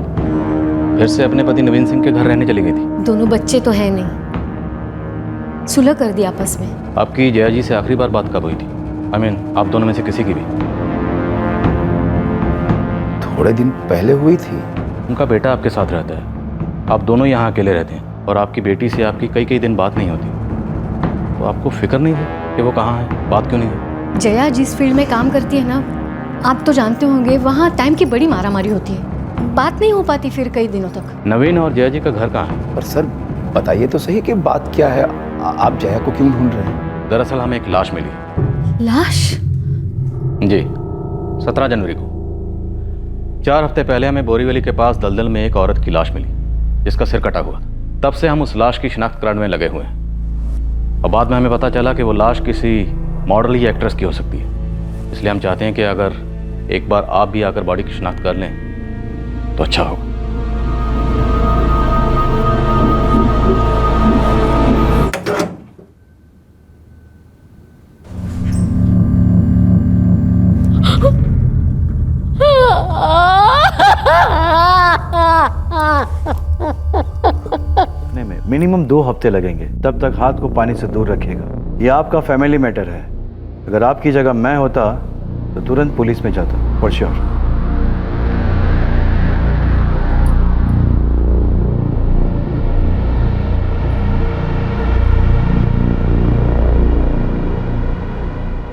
फिर से अपने पति नवीन सिंह के घर रहने चली गई थी? दोनों बच्चे तो है नहीं, सुलह कर दिया आपस में। आपकी जया जी से आखिरी बार बात कब हुई थी? आप दोनों में से किसी की भी? थोड़े दिन पहले हुई थी। उनका बेटा आपके साथ रहता है, आप दोनों यहाँ अकेले रहते हैं और आपकी बेटी से आपकी कई दिन बात नहीं होती, तो आपको फिक्र नहीं है कि वो कहाँ है, बात क्यों नहीं है? जया जिस फील्ड में काम करती है ना, आप तो जानते होंगे, वहाँ टाइम की बड़ी मारामारी होती है, बात नहीं हो पाती फिर कई दिनों तक। नवीन और जया जी का घर कहाँ है? पर सर बताइए तो सही कि बात क्या है, आप जया को क्यों ढूंढ रहे हैं? दरअसल हमें एक लाश मिली। लाश? जी, 17 जनवरी को 4 हफ्ते पहले हमें बोरीवली के पास दलदल में एक औरत की लाश मिली, जिसका सिर कटा हुआ था। तब से हम उस लाश की शिनाख्त कराने में लगे हुए हैं और बाद में हमें पता चला कि वो लाश किसी मॉडल या एक्ट्रेस की हो सकती है। इसलिए हम चाहते हैं कि अगर एक बार आप भी आकर बॉडी की शिनाख्त कर लें तो अच्छा होगा। मिनिमम 2 हफ्ते लगेंगे, तब तक हाथ को पानी से दूर रखिएगा। यह आपका फैमिली मैटर है। अगर आपकी जगह मैं होता तो तुरंत पुलिस में जाता, फॉर श्योर।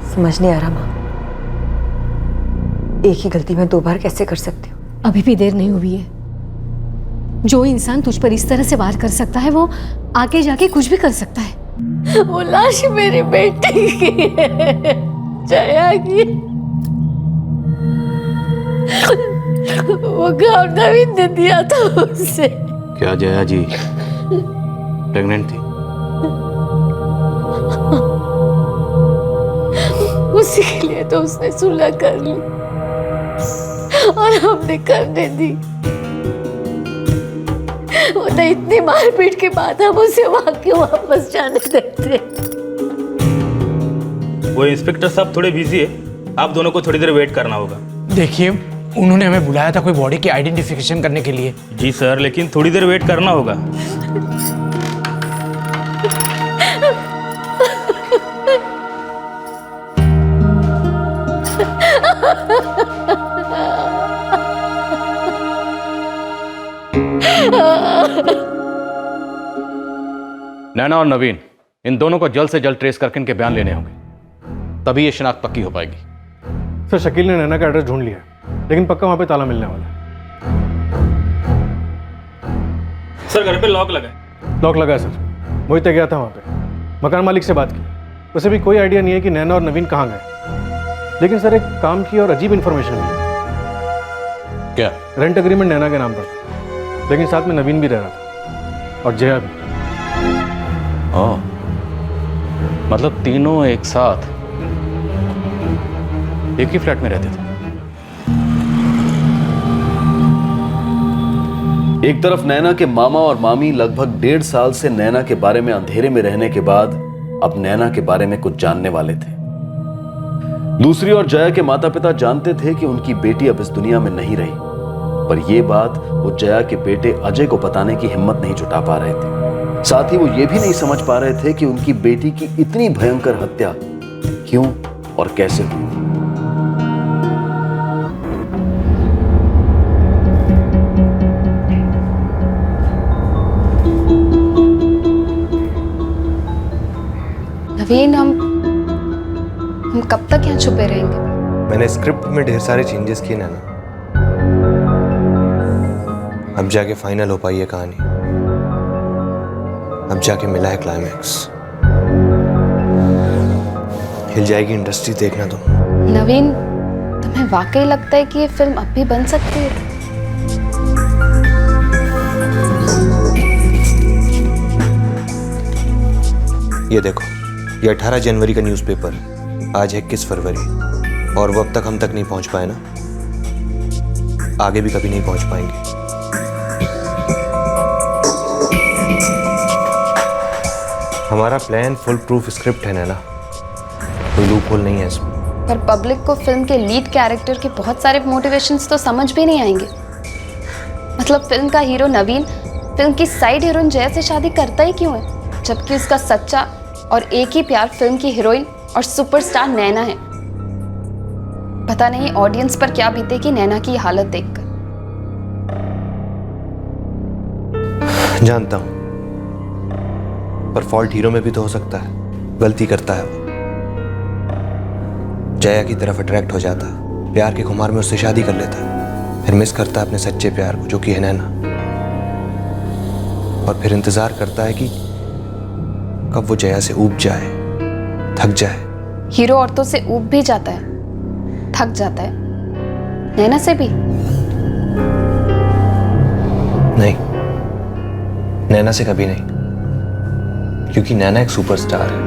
समझ नहीं आ रहा माँ, एक ही गलती मैं 2 बार कैसे कर सकती हूँ? अभी भी देर नहीं हुई है। जो इंसान तुझ पर इस तरह से वार कर सकता है, वो आगे जाके कुछ भी कर सकता है। वो लाश मेरी बेटी की है, जया की। वो गाँव नवीन ने दिया था उसे। क्या जया जी प्रेग्नेंट थी? उसी के लिए तो उसने सुलह कर ली और हमने करने दी। वो तो इतनी मारपीट के बाद हम उसे वहां क्यों वापस जाने देते? वो इंस्पेक्टर साहब थोड़े बिजी है, आप दोनों को थोड़ी देर वेट करना होगा। देखिए, उन्होंने हमें बुलाया था कोई बॉडी की आइडेंटिफिकेशन करने के लिए। जी सर, लेकिन थोड़ी देर वेट करना होगा। नैना और नवीन, इन दोनों को जल्द से जल्द ट्रेस करके इनके बयान लेने होंगे, तभी ये शिनाख्त पक्की हो पाएगी। सर शकील ने नैना का एड्रेस ढूंढ लिया है, लेकिन पक्का वहां पे ताला मिलने वाला है। सर घर पे लॉक लगा है। लॉक लगा है सर, वही तो गया था वहाँ पे, मकान मालिक से बात की, उसे भी कोई आइडिया नहीं है कि नैना और नवीन कहाँ गए। लेकिन सर एक काम की और अजीब इन्फॉर्मेशन है। क्या? रेंट एग्रीमेंट नैना के नाम पर, लेकिन साथ में नवीन भी रह रहा था और जया भी। ओह, मतलब तीनों एक साथ एक ही फ्लैट में रहते थे। एक तरफ नैना के मामा और मामी लगभग 1.5 साल से नैना के बारे में अंधेरे में रहने के बाद अब नैना के बारे में कुछ जानने वाले थे। दूसरी ओर जया के माता पिता जानते थे कि उनकी बेटी अब इस दुनिया में नहीं रही, पर यह बात वो जया के बेटे अजय को बताने की हिम्मत नहीं जुटा पा रहे थे। साथ ही वो ये भी नहीं समझ पा रहे थे कि उनकी बेटी की इतनी भयंकर हत्या क्यों और कैसे हुई। नवीन, हम कब तक यहाँ छुपे रहेंगे? मैंने स्क्रिप्ट में ढेर सारे चेंजेस किए नैना, अब जाके फाइनल हो पाई है कहानी, अब जाके मिला है क्लाइमैक्स। हिल जाएगी इंडस्ट्री, देखना तुम। नवीन, तुम्हें वाकई लगता है कि ये फिल्म अब भी बन सकती है? ये देखो, ये 18 जनवरी का न्यूज़पेपर, आज है 21 फरवरी, और वो अब तक हम तक नहीं पहुंच पाए ना, आगे भी कभी नहीं पहुंच पाएंगे। हमारा प्लान फुल प्रूफ स्क्रिप्ट है नैना, कोई लूप होल नहीं है इसमें। पर पब्लिक को फिल्म के लीड कैरेक्टर के बहुत सारे मोटिवेशंस तो समझ भी नहीं आएंगे। मतलब फिल्म का हीरो नवीन फिल्म की साइड हीरोइन जया से शादी करता ही क्यों है, जबकि उसका सच्चा और एक ही प्यार फिल्म की हीरोइन और सुपरस्टार नैना है। पता नहीं ऑडियंस पर क्या बीतेगी नैना की हालत देखकर। जानता हूं, पर फॉल्ट हीरो में भी तो हो सकता है, गलती करता है वो, जया की तरफ अट्रैक्ट हो जाता है, प्यार के खुमार में उससे शादी कर लेता है, फिर मिस करता है अपने सच्चे प्यार को जो कि है नैना, और फिर इंतजार करता है कि कब वो जया से ऊब जाए, थक जाए। हीरो औरतों से ऊब भी जाता है, थक जाता है, नैना से भी नहीं, नैना से कभी नहीं, क्योंकि नैना एक सुपरस्टार है,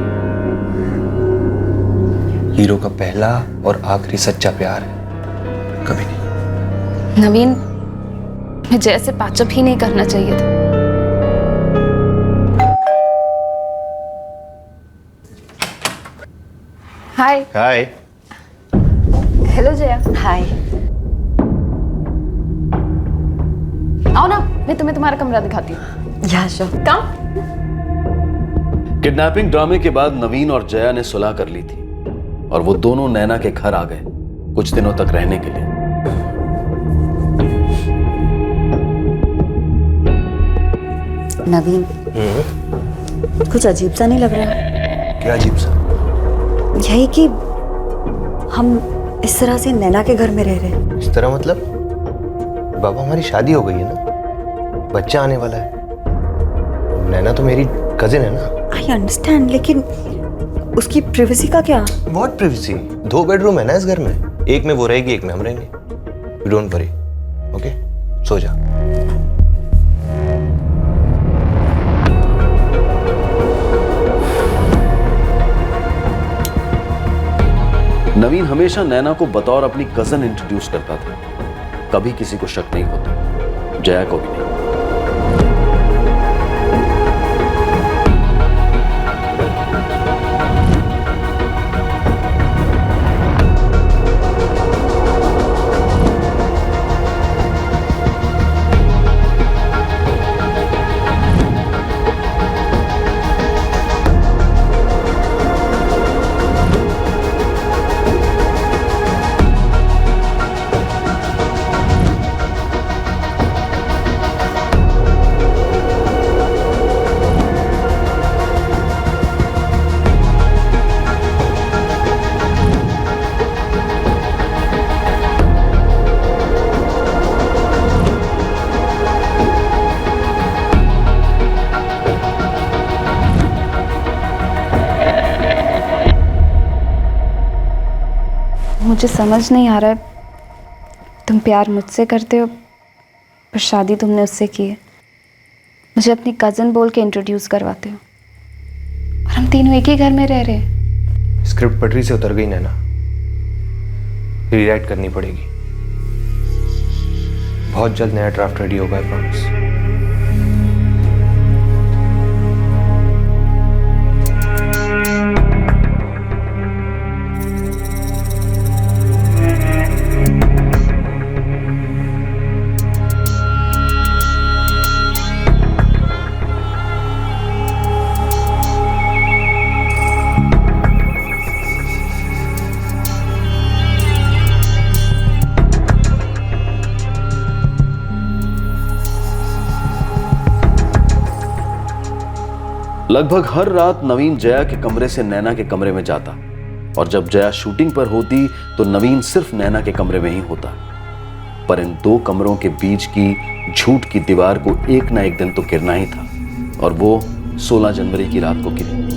हीरो का पहला और आखिरी सच्चा प्यार है, कभी नहीं। नवीन, मैं जया से पैचअप ही नहीं करना चाहिए था। हाय। हाय। हेलो जया। हाय। आओ ना, मैं तुम्हें तुम्हारा कमरा दिखाती हूँ। या श्योर। कम। किडनैपिंग ड्रामे के बाद नवीन और जया ने सुलह कर ली थी और वो दोनों नैना के घर आ गए कुछ दिनों तक रहने के लिए। नवीन, कुछ अजीब सा नहीं लग रहा? क्या अजीब सा? यही कि हम इस तरह से नैना के घर में रह रहे हैं। इस तरह मतलब? बाबा, हमारी शादी हो गई है ना, बच्चा आने वाला है, नैना तो मेरी कजिन है ना। आई अंडरस्टैंड, लेकिन उसकी प्राइवेसी का क्या? What privacy? 2 बेडरूम है ना इस घर में, एक में वो रहेगी, एक में हम रहेंगे। Don't worry, okay? सो जा। नवीन हमेशा नैना को बतौर अपनी कजन इंट्रोड्यूस करता था, कभी किसी को शक नहीं होता, जया को भी नहीं। मुझे समझ नहीं आ रहा है, तुम प्यार मुझसे करते हो पर शादी तुमने उससे की है। मुझे अपनी कज़न बोल के इंट्रोड्यूस करवाते हो और हम तीनों एक ही घर में रह रहे हैं। स्क्रिप्ट पटरी से उतर गई नैना, रीराइट करनी पड़ेगी। बहुत जल्द नया ड्राफ्ट रेडी होगा, प्रॉमिस। लगभग हर रात नवीन जया के कमरे से नैना के कमरे में जाता और जब जया शूटिंग पर होती तो नवीन सिर्फ नैना के कमरे में ही होता। पर इन दो कमरों के बीच की झूठ की दीवार को एक ना एक दिन तो गिरना ही था और वो 16 जनवरी की रात को गिरी।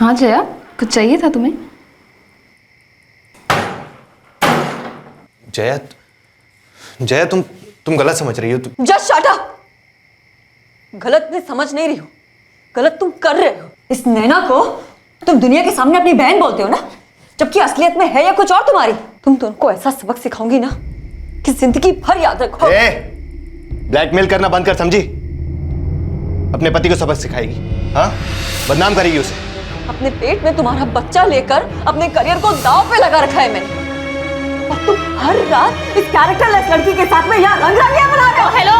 हाँ जया, कुछ चाहिए था तुम्हें? जया तुम गलत समझ रही हो। Just shut up. गलत मैं समझ नहीं रही हूँ, गलत तुम कर रहे हो। इस नैना को तुम दुनिया के सामने अपनी बहन बोलते हो ना, जबकि असलियत में है या कुछ और तुम्हारी। तुम तो उनको ऐसा सबक सिखाऊंगी ना कि जिंदगी भर याद रखो। ब्लैकमेल करना बंद कर, समझी? अपने पति को सबक सिखाएगी, हाँ? बदनाम करेगी उसे। अपने पेट में तुम्हारा बच्चा लेकर अपने करियर को दांव पे लगा रखा है मैंने, और तुम हर रात इस कैरेक्टरलेस लड़की के साथ में यहाँ रंग-रंगियां बना रहे हो। हेलो,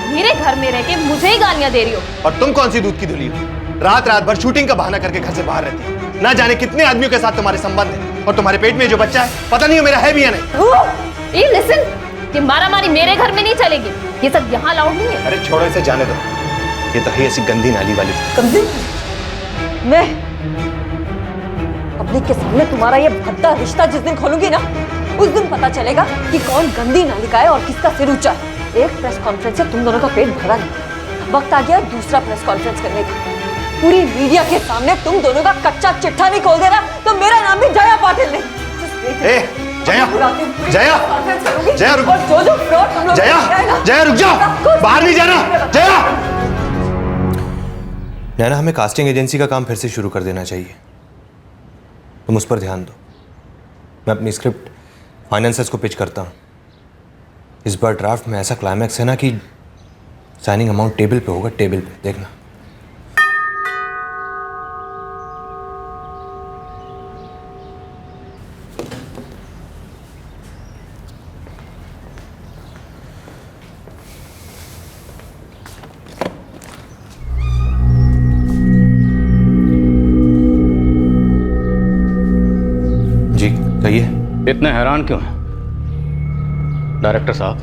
मेरे घर में रह के मुझे ही गालियां दे रही हो। और तुम कौन सी दूध की धुली हो? रात रात भर शूटिंग का बहाना करके घर से बाहर रहती है। ना जाने कितने आदमियों के साथ तुम्हारे संबंध है, और तुम्हारे पेट में जो बच्चा है पता नहीं मेरा है भी या नहीं। लिसन, ये मारामारी मेरे घर में नहीं चलेगी, ये सब यहाँ अलाउड नहीं है। अरे छोड़ो इसे, जाने दो। ये तो है ऐसी गंदी नाली वाली। गंदी? मैं पब्लिक के सामने तुम्हारा ये भद्दा रिश्ता जिस दिन खोलूंगी ना, उस दिन पता चलेगा कि कौन गंदी नालिका है और किसका सिर ऊंचा है। एक प्रेस कॉन्फ्रेंस से तुम दोनों का पेट भरा नहीं, वक्त आ गया दूसरा प्रेस कॉन्फ्रेंस करने का। पूरी मीडिया के सामने तुम दोनों का कच्चा चिट्ठा नहीं खोल देना तो मेरा नाम भी जया पाटिल नहीं। जया, जया, जया रुक, जया रुक जाओ, बाहर नहीं जाना। जया, नैना, हमें कास्टिंग एजेंसी का काम फिर से शुरू कर देना चाहिए। तुम उस पर ध्यान दो। मैं अपनी स्क्रिप्ट फाइनेंसर्स को पिच करता हूँ। इस बार ड्राफ्ट में ऐसा क्लाइमैक्स है ना कि साइनिंग अमाउंट टेबल पे होगा, टेबल पे, देखना। इतने हैरान क्यों हैं डायरेक्टर साहब?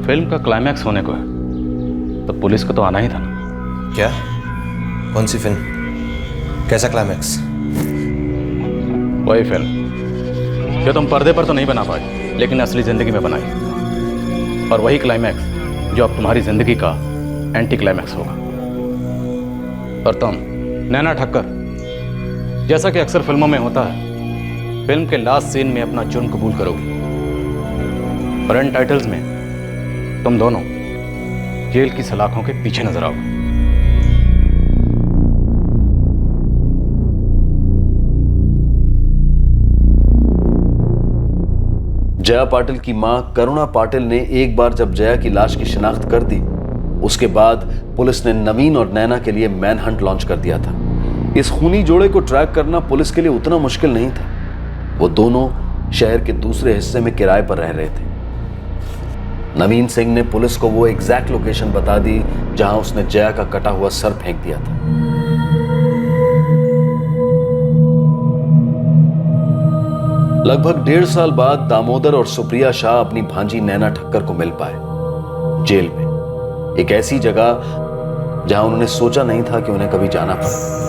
फिल्म का क्लाइमैक्स होने को है तो पुलिस को तो आना ही था ना। क्या? कौन सी फिल्म? कैसा क्लाइमैक्स? वही फिल्म जो तुम पर्दे पर तो नहीं बना पाई लेकिन असली जिंदगी में बनाई, और वही क्लाइमैक्स जो अब तुम्हारी जिंदगी का एंटी क्लाइमैक्स होगा। और तुम नैना ठक्कर, जैसा कि अक्सर फिल्मों में होता है, फिल्म के लास्ट सीन में अपना जुर्म कबूल करोगी और एंड टाइटल्स में तुम दोनों जेल की सलाखों के पीछे नजर आओगे। जया पाटिल की मां करुणा पाटिल ने एक बार जब जया की लाश की शिनाख्त कर दी, उसके बाद पुलिस ने नवीन और नैना के लिए मैन हंट लॉन्च कर दिया था। इस खूनी जोड़े को ट्रैक करना पुलिस के लिए उतना मुश्किल नहीं था। वो दोनों शहर के दूसरे हिस्से में किराए पर रह रहे थे। नवीन सिंह ने पुलिस को वो एग्जैक्ट लोकेशन बता दी जहां उसने जया का कटा हुआ सर फेंक दिया था। लगभग 1.5 साल बाद दामोदर और सुप्रिया शाह अपनी भांजी नैना ठक्कर को मिल पाए जेल में, एक ऐसी जगह जहां उन्होंने सोचा नहीं था कि उन्हें कभी जाना पड़े।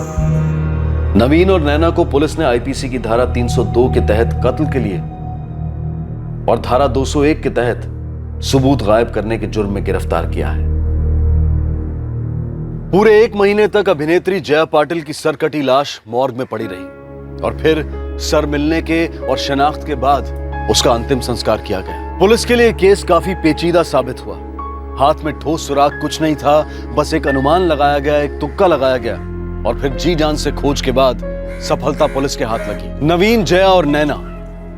नवीन और नैना को पुलिस ने आईपीसी की धारा 302 के तहत कत्ल के लिए और धारा 201 के तहत सबूत गायब करने के जुर्म में गिरफ्तार किया है। पूरे 1 महीने तक अभिनेत्री जया पाटिल की सरकटी लाश मॉर्ग में पड़ी रही और फिर सर मिलने के और शनाख्त के बाद उसका अंतिम संस्कार किया गया। पुलिस के लिए केस काफी पेचीदा साबित हुआ। हाथ में ठोस सुराग कुछ नहीं था, बस एक अनुमान लगाया गया, एक तुक्का लगाया गया और फिर जी जान से खोज के बाद सफलता पुलिस के हाथ लगी। नवीन, जया और नैना,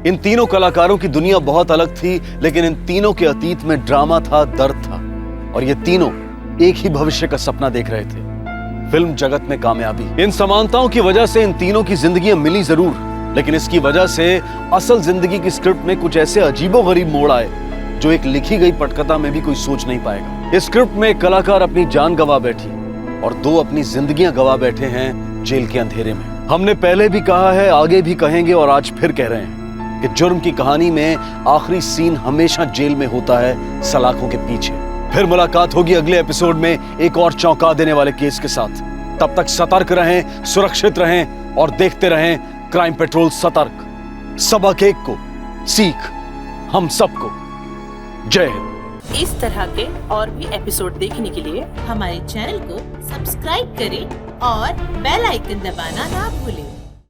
इन तीनों कलाकारों की दुनिया बहुत अलग थी, लेकिन इन तीनों के अतीत में ड्रामा था, दर्द था और ये तीनों एक ही भविष्य का सपना देख रहे थे, फिल्म जगत में कामयाबी। इन समानताओं की वजह से इन तीनों की जिंदगियां मिली जरूर, लेकिन इसकी वजह से असल जिंदगी की स्क्रिप्ट में कुछ ऐसे अजीबोगरीब मोड़ आए जो एक लिखी गई पटकथा में भी कोई सोच नहीं पाएगा। इस स्क्रिप्ट में एक कलाकार अपनी जान गंवा बैठी और 2 अपनी जिंदगियां गंवा बैठे हैं जेल के अंधेरे में। हमने पहले भी कहा है, आगे भी कहेंगे और आज फिर कह रहे हैं कि जुर्म की कहानी में आखिरी सीन हमेशा जेल में होता है, सलाखों के पीछे। फिर मुलाकात होगी अगले एपिसोड में एक और चौंका देने वाले केस के साथ। तब तक सतर्क रहें, सुरक्षित रहें और देखते रहें क्राइम पेट्रोल सतर्क। सबक एक को सीख हम सबको। जय हिंद। इस तरह के और भी एपिसोड देखने के लिए हमारे चैनल को सब्सक्राइब करें और बेल आइकन दबाना ना भूलें।